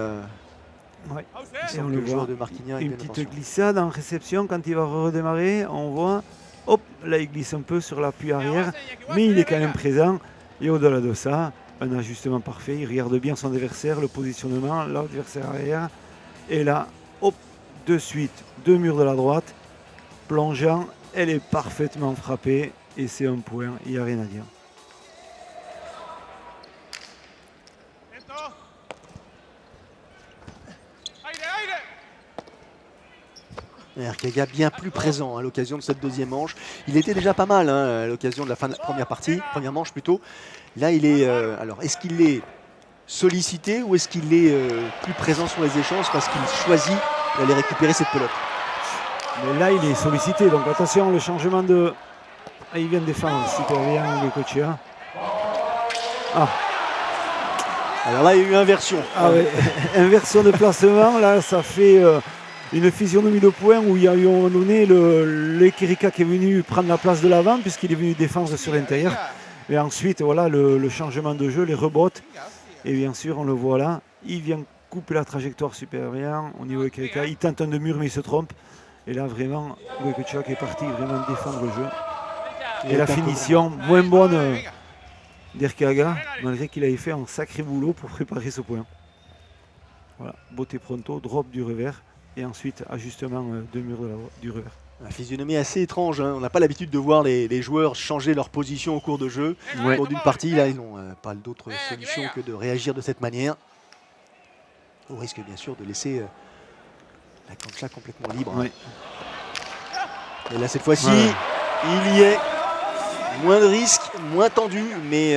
[SPEAKER 2] on le voit.
[SPEAKER 1] De Marquinhos,
[SPEAKER 2] une petite glissade en réception quand il va redémarrer, on voit, hop, là il glisse un peu sur l'appui arrière, mais il est quand même présent. Et au-delà de ça, un ajustement parfait. Il regarde bien son adversaire, le positionnement, l'adversaire arrière. Et là, hop, de suite, 2 murs de la droite. Plongeant, elle est parfaitement frappée. Et c'est un point, il n'y a rien à dire.
[SPEAKER 1] Erkaga bien plus présent à l'occasion de cette deuxième manche. Il était déjà pas mal à l'occasion de la fin de la première manche plutôt. Là, il est. Alors, est-ce qu'il est sollicité ou est-ce qu'il est plus présent sur les échanges parce qu'il choisit d'aller récupérer cette pelote?
[SPEAKER 2] Mais là, il est sollicité. Donc attention, le changement de. Ah, il vient de défendre super bien Goycochea. Ah.
[SPEAKER 1] Alors là, il y a eu inversion.
[SPEAKER 2] Ah ouais. Inversion de placement. Là, ça fait une physionomie de points où il y a eu à un moment donné l'Ekirika qui est venu prendre la place de l'avant puisqu'il est venu défendre sur l'intérieur. Et ensuite, voilà, le changement de jeu, les rebotes. Et bien sûr, on le voit là. Il vient couper la trajectoire super bien au niveau Ekirika. Il tente un de mur, mais il se trompe. Et là, vraiment, Goycochea qui est parti vraiment défendre le jeu. Et la finition, moins bonne d'Erkaga, malgré qu'il avait fait un sacré boulot pour préparer ce point. Voilà, beauté pronto, drop du revers. Et ensuite, ajustement de mur du revers.
[SPEAKER 1] La physionomie assez étrange. On n'a pas l'habitude de voir les joueurs changer leur position au cours de jeu. Au cours d'une partie, là, ils n'ont pas d'autre solution que de réagir de cette manière. Au risque, bien sûr, de laisser la Concha complètement libre.
[SPEAKER 2] Ouais.
[SPEAKER 1] Et là, cette fois-ci, il y est. Moins de risque, moins tendu, mais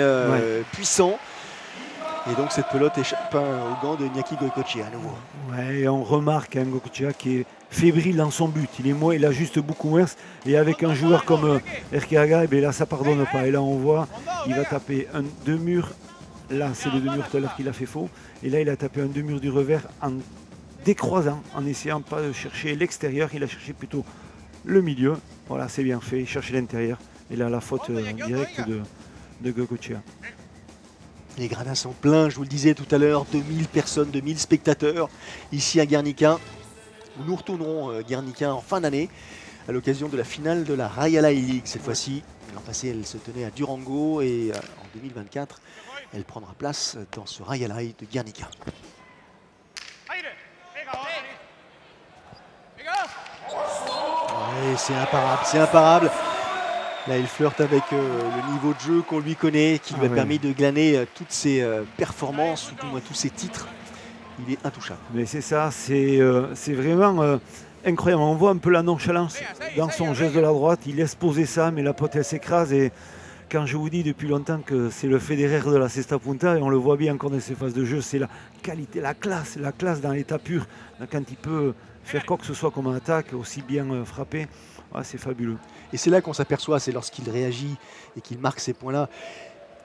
[SPEAKER 1] puissant. Et donc cette pelote échappe au gant de Iñaki Goycochea à nouveau.
[SPEAKER 2] Ouais, et on remarque Goycochea qui est fébrile dans son but. Il ajuste beaucoup moins. Et avec un joueur comme Erkaga, là ça pardonne pas. Et là on voit, il va taper un 2 murs. Là c'est le 2 murs tout à l'heure qu'il a fait faux. Et là il a tapé un 2 murs du revers en décroisant, en essayant pas de chercher l'extérieur. Il a cherché plutôt le milieu. Voilà, c'est bien fait. Il cherchait l'intérieur. Et là la faute directe de Goycochea.
[SPEAKER 1] Les gradins sont pleins, je vous le disais tout à l'heure, 2000 personnes, 2000 spectateurs ici à Guernica. Nous retournerons Guernica en fin d'année à l'occasion de la finale de la Raialai League cette fois-ci. L'an passé, elle se tenait à Durango et en 2024, elle prendra place dans ce Raialai de Guernica. Ouais, c'est imparable, c'est imparable. Là, il flirte avec le niveau de jeu qu'on lui connaît, qui lui a permis de glaner toutes ses performances, ou du moins tous ses titres. Il est intouchable.
[SPEAKER 2] Mais c'est ça, c'est vraiment incroyable. On voit un peu la nonchalance dans son geste de la droite. Il laisse poser ça, mais la pote, elle s'écrase. Et quand je vous dis depuis longtemps que c'est le Federer de la Cesta Punta, et on le voit bien encore dans ses phases de jeu, c'est la qualité, la classe dans l'état pur. Là, quand il peut faire quoi que ce soit comme attaque, aussi bien frapper, c'est fabuleux.
[SPEAKER 1] Et c'est là qu'on s'aperçoit, c'est lorsqu'il réagit et qu'il marque ces points-là,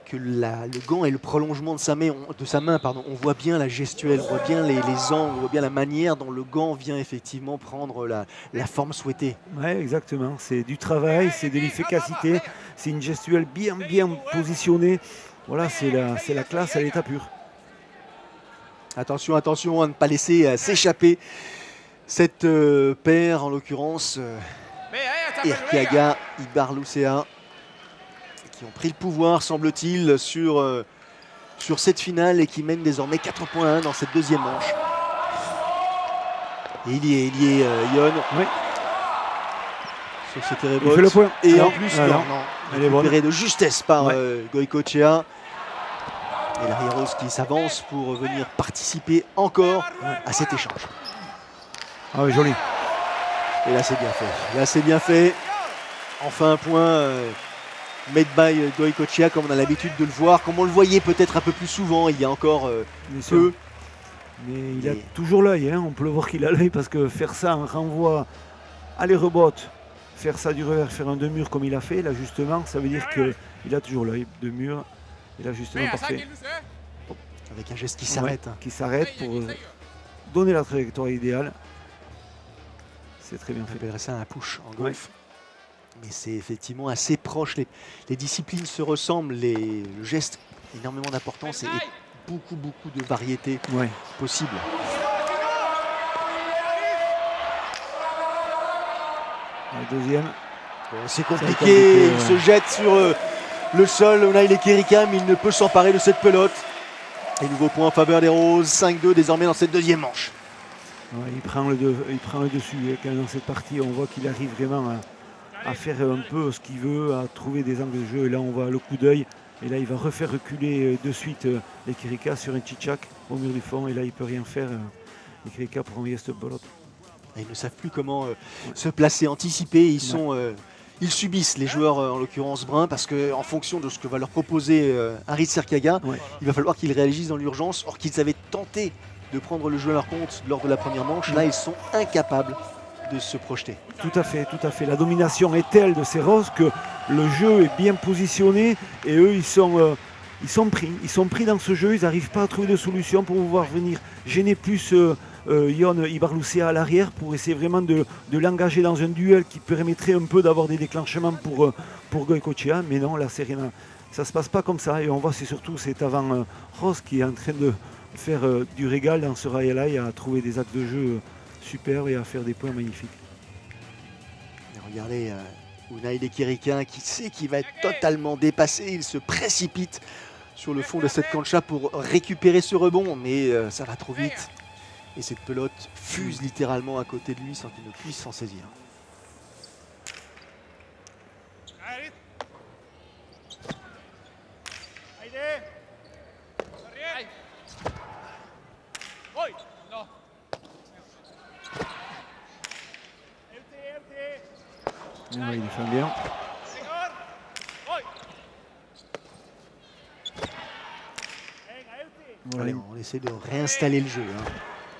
[SPEAKER 1] que le gant est le prolongement de sa main. On voit bien la gestuelle, on voit bien les angles, on voit bien la manière dont le gant vient effectivement prendre la forme souhaitée.
[SPEAKER 2] Oui, exactement. C'est du travail, c'est de l'efficacité, c'est une gestuelle bien positionnée. Voilà, c'est la classe à l'état pur.
[SPEAKER 1] Attention à ne pas laisser s'échapper cette paire, en l'occurrence Erkaga, Ibarlucea, qui ont pris le pouvoir, semble-t-il, sur cette finale et qui mènent désormais 4-1 dans cette deuxième manche. Et il y est Ion.
[SPEAKER 2] Oui.
[SPEAKER 1] Sur ce terrebot.
[SPEAKER 2] Il fait le point.
[SPEAKER 1] Et
[SPEAKER 2] non,
[SPEAKER 1] en plus,
[SPEAKER 2] elle est
[SPEAKER 1] récupéré de justesse par Goycochea. Et l'arrière-rose qui s'avance pour venir participer encore à cet échange.
[SPEAKER 2] Ah oui, joli.
[SPEAKER 1] Et là, c'est bien fait. Là, c'est bien fait. Enfin, un point made by Goycochea, comme on a l'habitude de le voir, comme on le voyait peut-être un peu plus souvent il y a encore peu.
[SPEAKER 2] Mais il a toujours l'œil, on peut le voir qu'il a l'œil, parce que faire ça en renvoi à les rebotes, faire ça du revers, faire un deux-murs comme il a fait, l'ajustement, ça veut dire qu'il a toujours l'œil de mur. Et l'ajustement parfait.
[SPEAKER 1] Avec un geste qui s'arrête.
[SPEAKER 2] Qui s'arrête pour donner la trajectoire idéale. C'est très bien fait.
[SPEAKER 1] On appellerait ça un push en golf. Mais c'est effectivement assez proche. Les disciplines se ressemblent. Le geste a énormément d'importance et beaucoup de variétés possibles.
[SPEAKER 2] La deuxième.
[SPEAKER 1] C'est compliqué. Il se jette sur le sol, Unai Lekerika, mais il ne peut s'emparer de cette pelote. Et nouveau point en faveur des Roses, 5-2 désormais dans cette deuxième manche.
[SPEAKER 2] Ouais, il prend le dessus quand même dans cette partie. On voit qu'il arrive vraiment à faire un peu ce qu'il veut, à trouver des angles de jeu. Et là, on voit le coup d'œil. Et là, il va refaire reculer de suite Lekerika sur un tchitchak au mur du fond. Et là, il ne peut rien faire, Lekerika, pour envoyer cette pelote.
[SPEAKER 1] Et ils ne savent plus comment se placer, anticiper. Ils subissent les joueurs, en l'occurrence Brun, parce qu'en fonction de ce que va leur proposer Harit Serkaga, il va falloir qu'ils réagissent dans l'urgence. Or qu'ils avaient tenté de prendre le jeu à leur compte lors de la première manche, là ils sont incapables de se projeter.
[SPEAKER 2] Tout à fait, tout à fait. La domination est telle de ces Roses que le jeu est bien positionné et eux ils sont pris dans ce jeu, ils n'arrivent pas à trouver de solution pour pouvoir venir gêner plus Ion Ibarlucea à l'arrière pour essayer vraiment de l'engager dans un duel qui permettrait un peu d'avoir des déclenchements pour Goycochea, mais non, là c'est rien, ça ne se passe pas comme ça et on voit c'est surtout cet avant Rose qui est en train de faire du régal dans ce rail à trouver des actes de jeu superbes et à faire des points magnifiques.
[SPEAKER 1] Et regardez Unai Lekerika qui sait qu'il va être totalement dépassé, il se précipite sur le fond de cette cancha pour récupérer ce rebond, mais ça va trop vite. Et cette pelote fuse littéralement à côté de lui sans qu'il ne puisse s'en saisir.
[SPEAKER 2] Ouais, il défend bien.
[SPEAKER 1] Voilà. Allez, on essaie de réinstaller le jeu,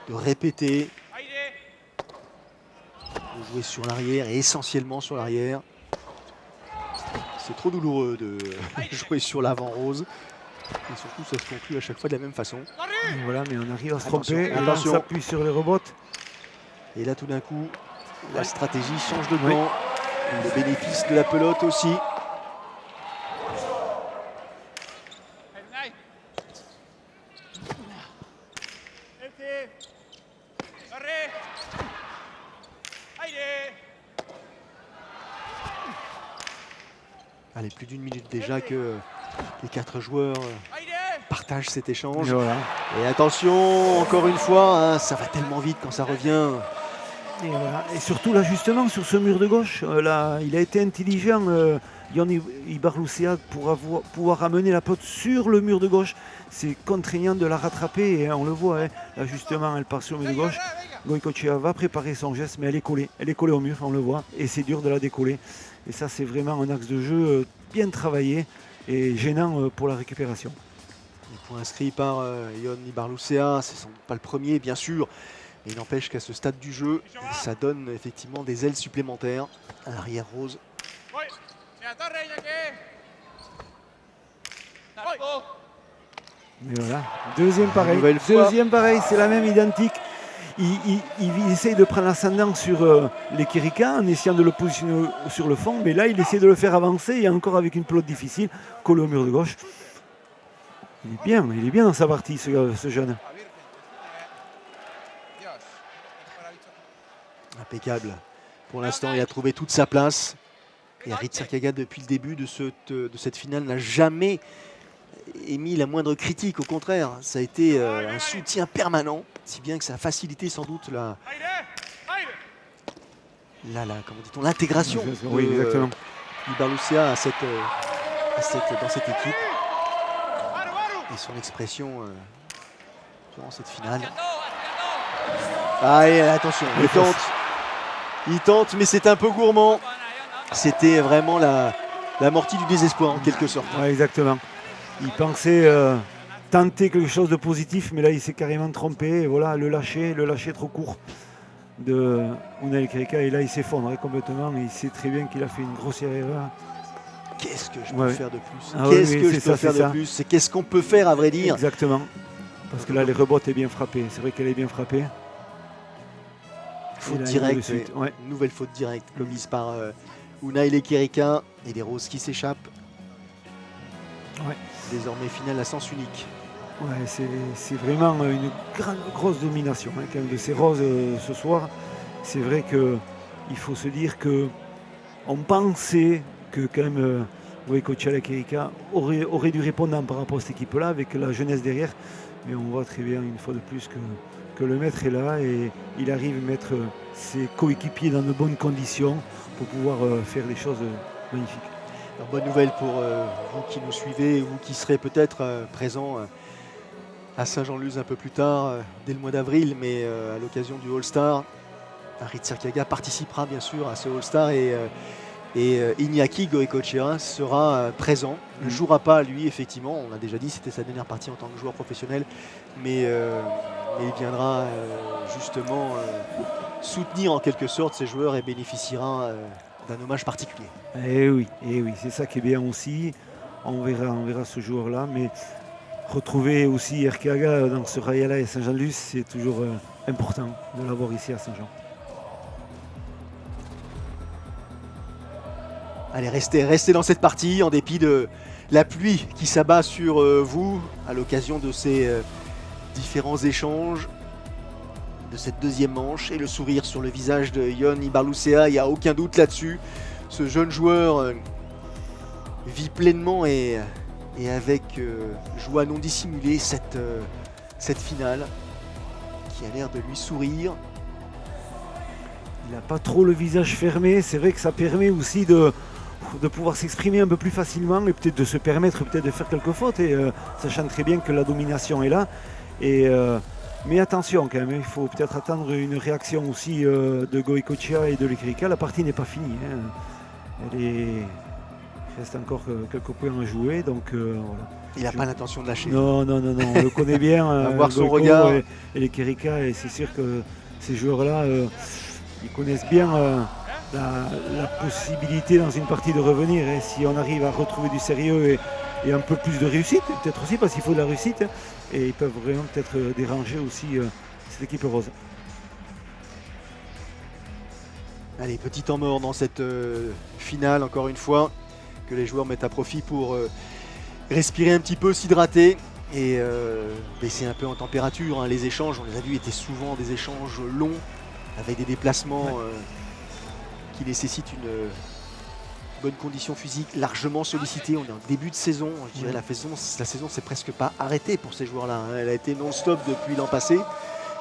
[SPEAKER 1] de répéter, de jouer sur l'arrière et essentiellement sur l'arrière. C'est trop douloureux de jouer sur l'avant Rose. Et surtout, ça se conclut à chaque fois de la même façon.
[SPEAKER 2] Et voilà, mais on arrive à se tromper. Et là, on
[SPEAKER 1] Attention.
[SPEAKER 2] s'appuie sur les rebots.
[SPEAKER 1] Et là, tout d'un coup, la stratégie change de camp. Le bénéfice de la pelote aussi. Allez, plus d'une minute déjà que les 4 joueurs partagent cet échange.
[SPEAKER 2] Et voilà.
[SPEAKER 1] Et attention, encore une fois, ça va tellement vite quand ça revient.
[SPEAKER 2] Et, voilà. Et surtout l'ajustement sur ce mur de gauche, là, il a été intelligent, Ion Ibarlucea, pour pouvoir ramener la pelote sur le mur de gauche. C'est contraignant de la rattraper et on le voit, l'ajustement, elle part sur le mur de gauche. Goycochea va préparer son geste, mais elle est collée au mur, on le voit, et c'est dur de la décoller. Et ça, c'est vraiment un axe de jeu bien travaillé et gênant pour la récupération.
[SPEAKER 1] Les points inscrits par Ion Ibarlucea, ce ne sont pas le premier, bien sûr. Mais il n'empêche qu'à ce stade du jeu, ça donne effectivement des ailes supplémentaires à l'arrière Rose.
[SPEAKER 2] Et voilà, deuxième pareil, c'est la même identique. Il essaye de prendre l'ascendant sur Lekerika en essayant de le positionner sur le fond, mais là il essaie de le faire avancer et encore avec une pelote difficile, collé au mur de gauche. Il est bien dans sa partie ce jeune.
[SPEAKER 1] Impeccable. Pour l'instant, il a trouvé toute sa place. Et Harit Serkaga, depuis le début de cette finale, n'a jamais émis la moindre critique. Au contraire, ça a été un soutien permanent, si bien que ça a facilité sans doute comment dit-on, l'intégration d'Ibarlucea dans cette équipe. Et son expression durant cette finale. Allez, attention, il tente, mais c'est un peu gourmand. C'était vraiment l'amorti du désespoir en quelque sorte.
[SPEAKER 2] Ouais, exactement. Il pensait tenter quelque chose de positif, mais là il s'est carrément trompé. Et voilà, le lâcher trop court de Unai Lekerika. Et là il s'effondre complètement. Et il sait très bien qu'il a fait une grossière erreur.
[SPEAKER 1] Qu'est-ce que je peux faire de plus?
[SPEAKER 2] C'est
[SPEAKER 1] qu'est-ce qu'on peut faire à vrai dire?
[SPEAKER 2] Exactement. Parce que là les rebots est bien frappé. C'est vrai qu'elle est bien frappée.
[SPEAKER 1] Faute directe, nouvelle faute directe commise par Unai Lekerika et les Roses qui s'échappent.
[SPEAKER 2] Ouais.
[SPEAKER 1] Désormais finale à sens unique.
[SPEAKER 2] Ouais, c'est vraiment une grosse domination quand même de ces Roses ce soir. C'est vrai qu'il faut se dire que on pensait que quand même Goicoechea et Kirika auraient dû répondre par rapport à cette équipe-là avec la jeunesse derrière. Mais on voit très bien une fois de plus que le maître est là et il arrive à mettre ses coéquipiers dans de bonnes conditions pour pouvoir faire des choses magnifiques.
[SPEAKER 1] Alors, bonne nouvelle pour vous qui nous suivez, vous qui serez peut-être présents à Saint-Jean-de-Luz un peu plus tard, dès le mois d'avril, mais à l'occasion du All-Star. Harit Circaga participera bien sûr à ce All-Star et Iñaki Goicoechea sera présent. Il ne jouera pas lui, effectivement, on l'a déjà dit, c'était sa dernière partie en tant que joueur professionnel, mais il viendra justement soutenir en quelque sorte ces joueurs et bénéficiera d'un hommage particulier.
[SPEAKER 2] Et oui, c'est ça qui est bien aussi. On verra ce joueur-là, mais retrouver aussi Erkiaga dans ce Rayala et Saint-Jean-de-Luz, c'est toujours important de l'avoir ici à Saint-Jean.
[SPEAKER 1] Allez, restez dans cette partie en dépit de la pluie qui s'abat sur vous à l'occasion de ces différents échanges de cette deuxième manche et le sourire sur le visage de Ion Ibarlucea, il n'y a aucun doute là-dessus. Ce jeune joueur vit pleinement et avec joie non dissimulée cette finale qui a l'air de lui sourire.
[SPEAKER 2] Il n'a pas trop le visage fermé, c'est vrai que ça permet aussi de pouvoir s'exprimer un peu plus facilement et peut-être de se permettre peut-être de faire quelques fautes, et sachant très bien que la domination est là. Mais attention quand même, il faut peut-être attendre une réaction aussi de Goicoechea et de l'Ekirika. La partie n'est pas finie. Il reste encore quelques points à jouer, donc voilà.
[SPEAKER 1] Il n'a pas l'intention de lâcher.
[SPEAKER 2] Non, on le connaît bien.
[SPEAKER 1] Voir son regard.
[SPEAKER 2] Et l'Ekirika, et c'est sûr que ces joueurs-là, ils connaissent bien la possibilité dans une partie de revenir. Et si on arrive à retrouver du sérieux et un peu plus de réussite, peut-être aussi parce qu'il faut de la réussite, et ils peuvent vraiment peut-être déranger aussi cette équipe rose.
[SPEAKER 1] Allez, petit temps mort dans cette finale, encore une fois, que les joueurs mettent à profit pour respirer un petit peu, s'hydrater et baisser un peu en température. Les échanges, on les a vus, étaient souvent des échanges longs, avec des déplacements qui nécessitent une bonne condition physique, largement sollicitée. On est en début de saison, je dirais la saison s'est presque pas arrêtée pour ces joueurs-là. Elle a été non-stop depuis l'an passé. Là,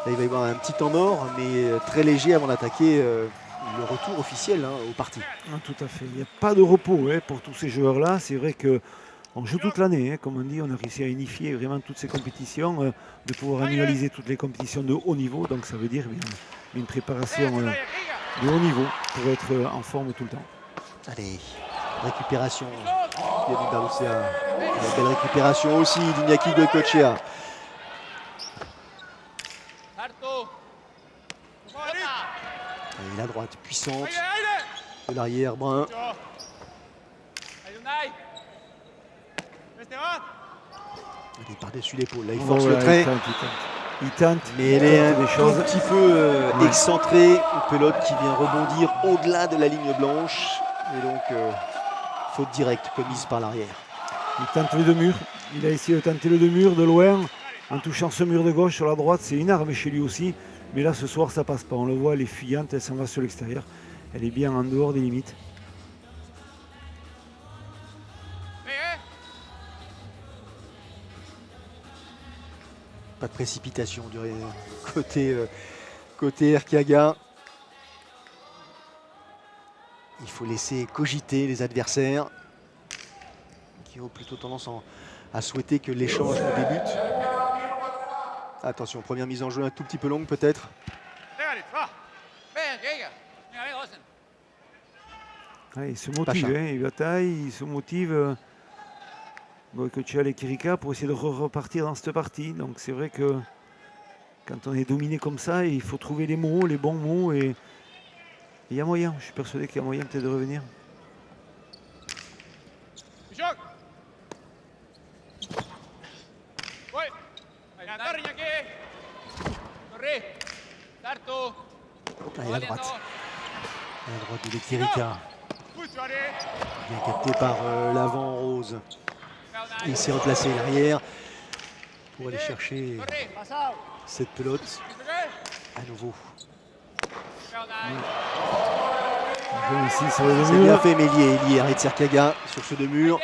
[SPEAKER 1] il va y avoir un petit temps mort, mais très léger avant d'attaquer le retour officiel au parti.
[SPEAKER 2] Tout à fait, il n'y a pas de repos pour tous ces joueurs-là. C'est vrai qu'on joue toute l'année, comme on dit, on a réussi à unifier vraiment toutes ces compétitions, de pouvoir annualiser toutes les compétitions de haut niveau. Donc ça veut dire une préparation de haut niveau pour être en forme tout le temps.
[SPEAKER 1] Allez, récupération. Une belle récupération aussi d'Iñaki Goicoechea. Et la droite puissante de l'arrière brun. Il est par-dessus l'épaule. Là, il force le trait.
[SPEAKER 2] Il tente,
[SPEAKER 1] mais elle est un petit peu excentrée. Une pelote qui vient rebondir au-delà de la ligne blanche. Et donc, faute directe commise par l'arrière.
[SPEAKER 2] Il tente les deux murs. Il a essayé de tenter le deux murs de loin en touchant ce mur de gauche sur la droite. C'est une arme chez lui aussi. Mais là, ce soir, ça passe pas. On le voit, elle est fuyante. Elle s'en va sur l'extérieur. Elle est bien en dehors des limites.
[SPEAKER 1] Pas de précipitation du côté Erkiaga. Il faut laisser cogiter les adversaires qui ont plutôt tendance à souhaiter que l'échange débute. Attention, première mise en jeu un tout petit peu longue peut-être.
[SPEAKER 2] Il se motive, il bataille, il se motive. Goicoechea et Kirika pour essayer de repartir dans cette partie. Donc c'est vrai que quand on est dominé comme ça, il faut trouver les mots, les bons mots, et il y a moyen, je suis persuadé qu'il y a moyen peut-être de revenir.
[SPEAKER 1] Et la droite de l'Ekirika. Bien capté par l'avant rose. Il s'est replacé l'arrière pour aller chercher cette pelote à nouveau.
[SPEAKER 2] Aussi sur le
[SPEAKER 1] C'est
[SPEAKER 2] mur.
[SPEAKER 1] bien fait, mais il y est Harit Serkaga sur ce 2 murs.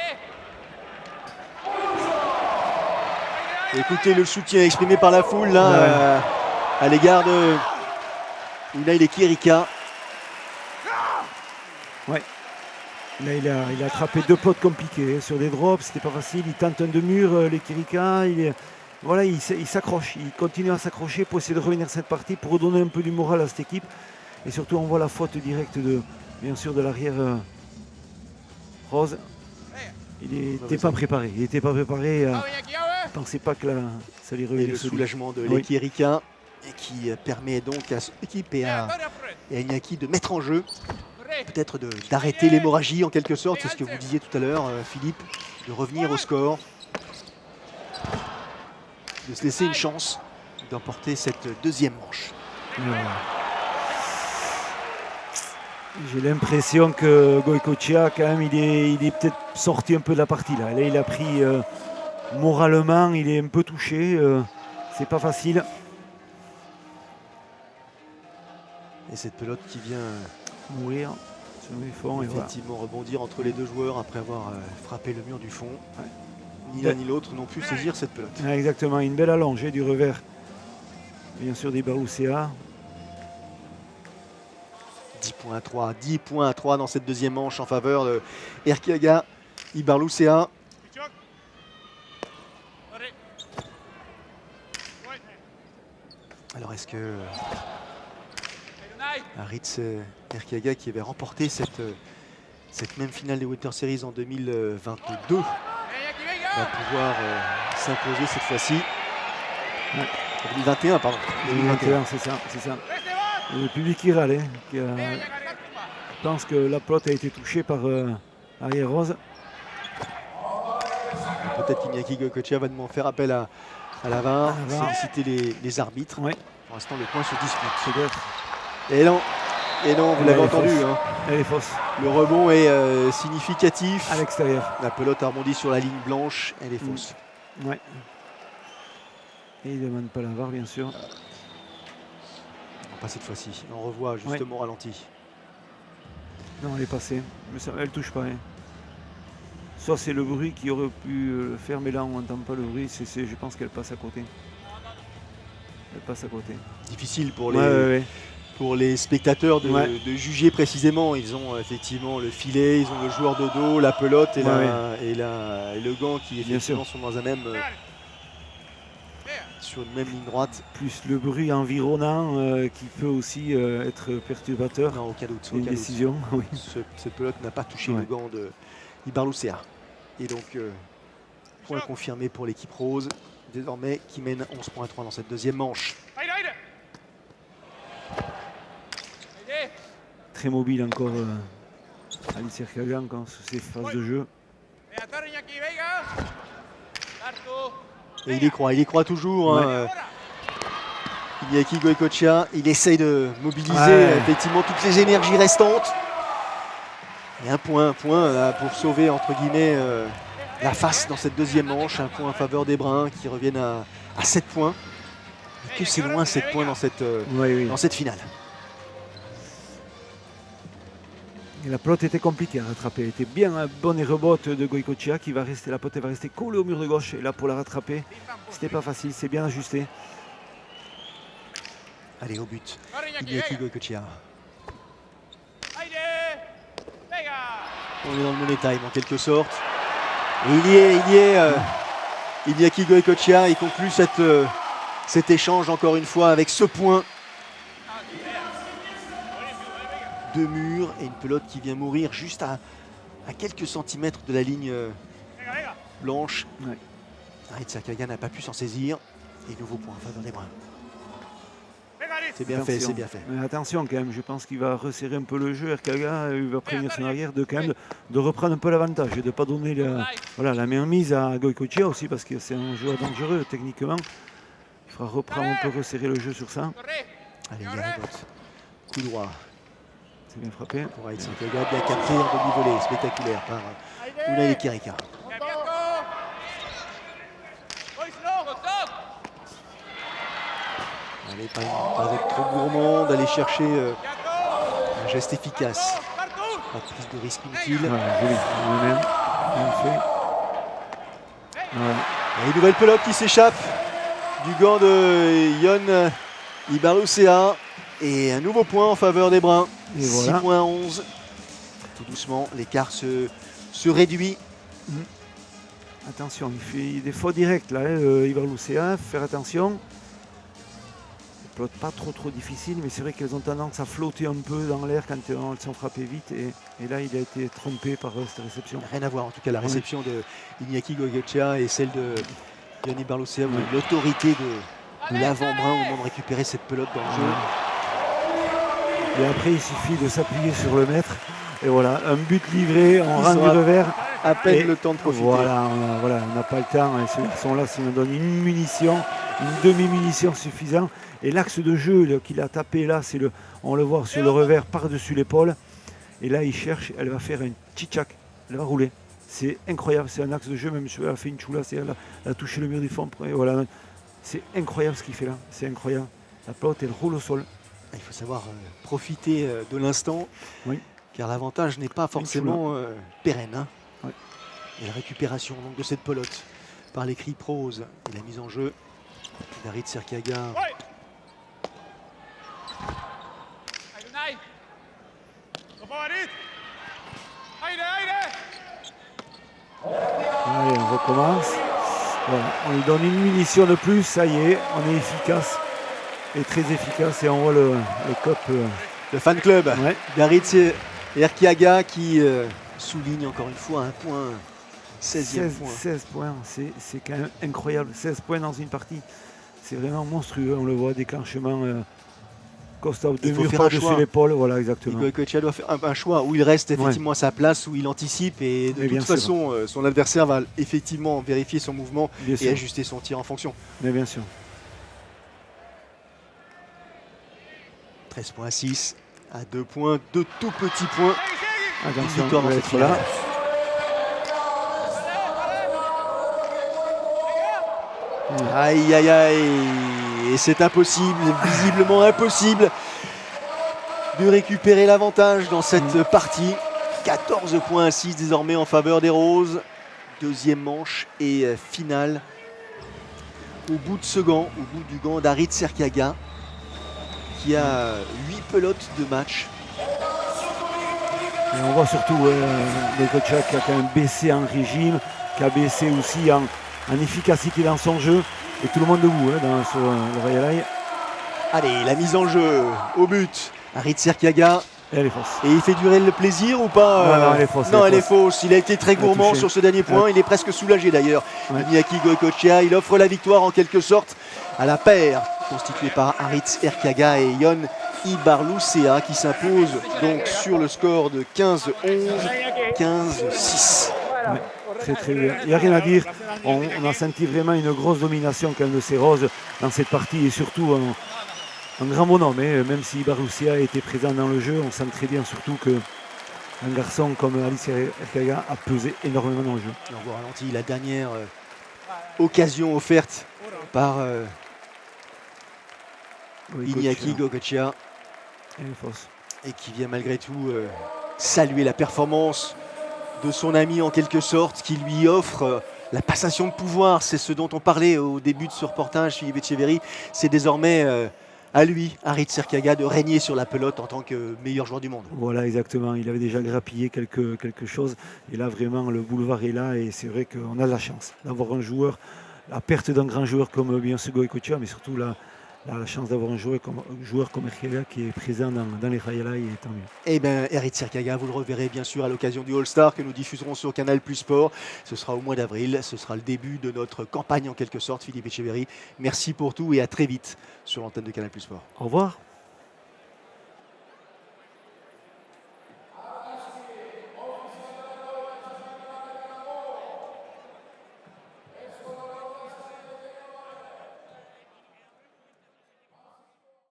[SPEAKER 1] Écoutez le soutien exprimé par la foule là,
[SPEAKER 2] Ouais.
[SPEAKER 1] à l'égard de Unai Lekirika.
[SPEAKER 2] Là, il a attrapé 2 potes compliqués sur des drops, c'était pas facile. Il tente un 2 murs, les Kirika. Voilà, il s'accroche, il continue à s'accrocher pour essayer de revenir cette partie, pour redonner un peu du moral à cette équipe. Et surtout, on voit la faute directe bien sûr, de l'arrière Rose. Il n'était pas préparé. Il n'était pas préparé. Il ne pensait pas que ça lui
[SPEAKER 1] Et
[SPEAKER 2] revenait.
[SPEAKER 1] le soulagement de
[SPEAKER 2] Oui.
[SPEAKER 1] Lekirika qui permet donc à son équipe et à Iñaki de mettre en jeu, peut-être d'arrêter l'hémorragie en quelque sorte, c'est ce que vous disiez tout à l'heure Philippe, de revenir au score, de se laisser une chance d'emporter cette deuxième manche.
[SPEAKER 2] J'ai l'impression que Goycochea, quand même, il est peut-être sorti un peu de la partie. Là, il a pris moralement, il est un peu touché. C'est pas facile.
[SPEAKER 1] Et cette pelote qui vient
[SPEAKER 2] Mourir sur les fonds. Et voilà.
[SPEAKER 1] effectivement rebondir entre les deux joueurs après avoir frappé le mur du fond.
[SPEAKER 2] Ouais.
[SPEAKER 1] Ni l'un ni l'autre n'ont pu saisir cette pelote.
[SPEAKER 2] Ah, exactement, une belle allongée du revers. Bien sûr, des Baroucea.
[SPEAKER 1] 10 points à 3 dans cette deuxième manche en faveur de Erkiaga Ibarlucea. Alors est-ce que Harit Erkiaga, qui avait remporté cette même finale des Winter Series en 2022, va pouvoir s'imposer cette fois-ci.
[SPEAKER 2] Ouais.
[SPEAKER 1] 2021, pardon.
[SPEAKER 2] 2021, c'est ça. Et le public qui râle, je pense que la pelote a été touchée par Ariel Rose.
[SPEAKER 1] Peut-être qu'Iñaki Goycochea va devoir faire appel à la VAR, solliciter les arbitres.
[SPEAKER 2] Ouais.
[SPEAKER 1] Pour l'instant, le point se dispute.
[SPEAKER 2] C'est d'être.
[SPEAKER 1] Et non, vous l'avez entendu. Hein.
[SPEAKER 2] Elle est fausse.
[SPEAKER 1] Le rebond est significatif.
[SPEAKER 2] À l'extérieur.
[SPEAKER 1] La pelote a rebondi sur la ligne blanche. Elle est fausse.
[SPEAKER 2] Ouais. Et il ne demande pas la VAR, bien sûr.
[SPEAKER 1] Non, pas cette fois-ci. On revoit justement ralenti.
[SPEAKER 2] Non, elle est passée. Mais ça, elle ne touche pas. Hein. Soit c'est le bruit qui aurait pu le faire, mais là on n'entend pas le bruit. Je pense qu'elle passe à côté. Elle passe à côté.
[SPEAKER 1] Difficile pour
[SPEAKER 2] Ouais.
[SPEAKER 1] les spectateurs de juger précisément. Ils ont effectivement le filet, ils ont le joueur de dos, la pelote et le gant qui effectivement sont dans un même sur une même ligne droite.
[SPEAKER 2] Plus le bruit environnant qui peut aussi être perturbateur.
[SPEAKER 1] Non, aucun doute.
[SPEAKER 2] Une décision. Oui.
[SPEAKER 1] Cette pelote n'a pas touché le gant de Ibarlucea. Et donc, point confirmé pour l'équipe rose, désormais qui mène 11 points à 3 dans cette deuxième manche.
[SPEAKER 2] Très mobile encore Alicia Kagan sur ses phases de jeu.
[SPEAKER 1] Et il y croit toujours. Hein. Iñaki Goycochea, il essaye de mobiliser effectivement toutes les énergies restantes. Et un point là, pour sauver entre guillemets la face dans cette deuxième manche. Un point en faveur des Bruns qui reviennent à 7 points. Et que c'est loin 7 points dans cette finale.
[SPEAKER 2] Et la pelote était compliquée à rattraper. Elle était bien à bonne et rebote de Goycochea qui va rester. La pelote va rester collée au mur de gauche. Et là pour la rattraper, c'était pas facile. C'est bien ajusté.
[SPEAKER 1] Allez au but. Iñaki Goycochea. On est dans le money time en quelque sorte. Et il y est. Iñaki Goycochea, il conclut cet échange encore une fois avec ce point. 2 murs et une pelote qui vient mourir juste à quelques centimètres de la ligne blanche. Harit Serkaga n'a pas pu s'en saisir. Et nouveau point en faveur des Bruns. C'est bien fait, c'est bien fait.
[SPEAKER 2] Mais attention quand même, je pense qu'il va resserrer un peu le jeu. Erkaga, il va prévenir son arrière de reprendre un peu l'avantage et de ne pas donner la mainmise à Goycochea aussi parce que c'est un joueur dangereux techniquement. Il faudra reprendre un peu, resserrer le jeu sur ça.
[SPEAKER 1] Allez, il y a la botte. Coup droit.
[SPEAKER 2] C'est bien frappé.
[SPEAKER 1] Pour Harit Serkaga, bien capté en demi-volée, spectaculaire par Unai Lekirika. Allez, pas être trop gourmand, d'aller chercher un geste efficace. Pas de prise de risque inutile.
[SPEAKER 2] Voilà, joli. Lui-même. Bien fait. Voilà.
[SPEAKER 1] Et une nouvelle pelote qui s'échappe du gant de Yon Ibarlucea. Et un nouveau point en faveur des Bruns.
[SPEAKER 2] Et
[SPEAKER 1] 6
[SPEAKER 2] voilà.
[SPEAKER 1] points à 11. Tout doucement, l'écart se réduit.
[SPEAKER 2] Attention, il fait des faux directs là, Ibarlucea, faire attention. Les pelotes pas trop difficiles, mais c'est vrai qu'elles ont tendance à flotter un peu dans l'air quand elles sont frappées vite. Et là, il a été trompé par cette réception.
[SPEAKER 1] Rien à voir, en tout cas, la réception de Iñaki Goicoechea et celle de Yon Ibarlucea. Vous avez l'autorité de l'avant-bras au moment de récupérer cette pelote dans le jeu.
[SPEAKER 2] Et après, il suffit de s'appuyer sur le mètre. Et voilà, un but livré, on rend du revers.
[SPEAKER 1] À peine
[SPEAKER 2] Et
[SPEAKER 1] le temps de profiter.
[SPEAKER 2] Voilà, on n'a pas le temps. Et ce garçon-là, s'il nous donne une munition, une demi-munition suffisante. Et l'axe de jeu qu'il a tapé là, on le voit sur le revers par-dessus l'épaule. Et là, il cherche, elle va faire un tchitchak, elle va rouler. C'est incroyable, c'est un axe de jeu, même si elle a fait une choula, elle a touché le mur du fond. Voilà. C'est incroyable ce qu'il fait là, c'est incroyable. La pelote, elle roule au sol.
[SPEAKER 1] Il faut savoir profiter de l'instant,
[SPEAKER 2] Oui.
[SPEAKER 1] car l'avantage n'est pas forcément pérenne. Hein.
[SPEAKER 2] Oui.
[SPEAKER 1] Et la récupération donc, de cette pelote par les cris prose et la mise en jeu d'Arit Serkaga.
[SPEAKER 2] Allez, on recommence. Voilà. On lui donne une munition de plus, ça y est, on est efficace. Et très efficace, et on voit le cop.
[SPEAKER 1] Le fan club
[SPEAKER 2] Ouais.
[SPEAKER 1] d'Arit Serkaga qui souligne encore une fois un point, 16e point.
[SPEAKER 2] 16 points, c'est quand même incroyable. 16 points dans une partie, c'est vraiment monstrueux. On le voit, déclenchement Costa de mur par-dessus l'épaule. Voilà, exactement.
[SPEAKER 1] Goicoechea doit faire un choix où il reste effectivement à sa place, où il anticipe et de toute façon, son adversaire va effectivement vérifier son mouvement et ajuster son tir en fonction.
[SPEAKER 2] Mais bien sûr.
[SPEAKER 1] 13 points à 6, à 2 points, 2 tout petits points.
[SPEAKER 2] Attention,
[SPEAKER 1] Victoire dans cette finale.
[SPEAKER 2] là.
[SPEAKER 1] Aïe aïe aïe. Et c'est impossible, visiblement impossible de récupérer l'avantage dans cette partie. 14 points à 6 désormais en faveur des Roses. Deuxième manche et finale. Au bout de ce gant, au bout du gant d'Arit Serkaga, qui a 8 pelotes de match.
[SPEAKER 2] Et on voit surtout Goicoechea qui a quand même baissé en régime, qui a baissé aussi en efficacité dans son jeu. Et tout le monde debout sur le Royal Eye.
[SPEAKER 1] Allez, la mise en jeu au but. Arit Serkaga.
[SPEAKER 2] Et elle est fausse.
[SPEAKER 1] Et il fait durer le plaisir ou pas?
[SPEAKER 2] Non, elle est fausse.
[SPEAKER 1] Non, elle est fausse. Il a été très gourmand sur ce dernier point. Il est presque soulagé d'ailleurs. Iñaki Goicoechea, il offre la victoire en quelque sorte à la paire constituée par Arit Serkaga et Yon Ibarlucea qui s'impose donc sur le score de 15-11, 15-6.
[SPEAKER 2] Ouais, très bien. Il n'y a rien à dire. On a senti vraiment une grosse domination quand même de ces Roses dans cette partie et surtout un grand bonhomme. Même si Ibarlucea était présent dans le jeu, on sent très bien surtout qu'un garçon comme Arit Serkaga a pesé énormément dans le jeu.
[SPEAKER 1] On voit ralenti la dernière occasion offerte par Iñaki Goicoechea. Et qui vient malgré tout saluer la performance de son ami en quelque sorte, qui lui offre la passation de pouvoir. C'est ce dont on parlait au début de ce reportage, Philippe Etcheverry. C'est désormais à lui, Arit Serkaga, de régner sur la pelote en tant que meilleur joueur du monde.
[SPEAKER 2] Voilà, exactement. Il avait déjà grappillé quelque chose. Et là, vraiment, le boulevard est là. Et c'est vrai qu'on a de la chance d'avoir un joueur, la perte d'un grand joueur comme bien sûr Goicoechea, mais surtout la chance d'avoir un joueur comme Serkaga qui est présent dans les Royal Eye, et tant mieux.
[SPEAKER 1] Eh bien, Arit Serkaga, vous le reverrez bien sûr à l'occasion du All-Star que nous diffuserons sur Canal Plus Sport. Ce sera au mois d'avril, ce sera le début de notre campagne en quelque sorte, Philippe Etcheverry. Merci pour tout et à très vite sur l'antenne de Canal Plus Sport.
[SPEAKER 2] Au revoir.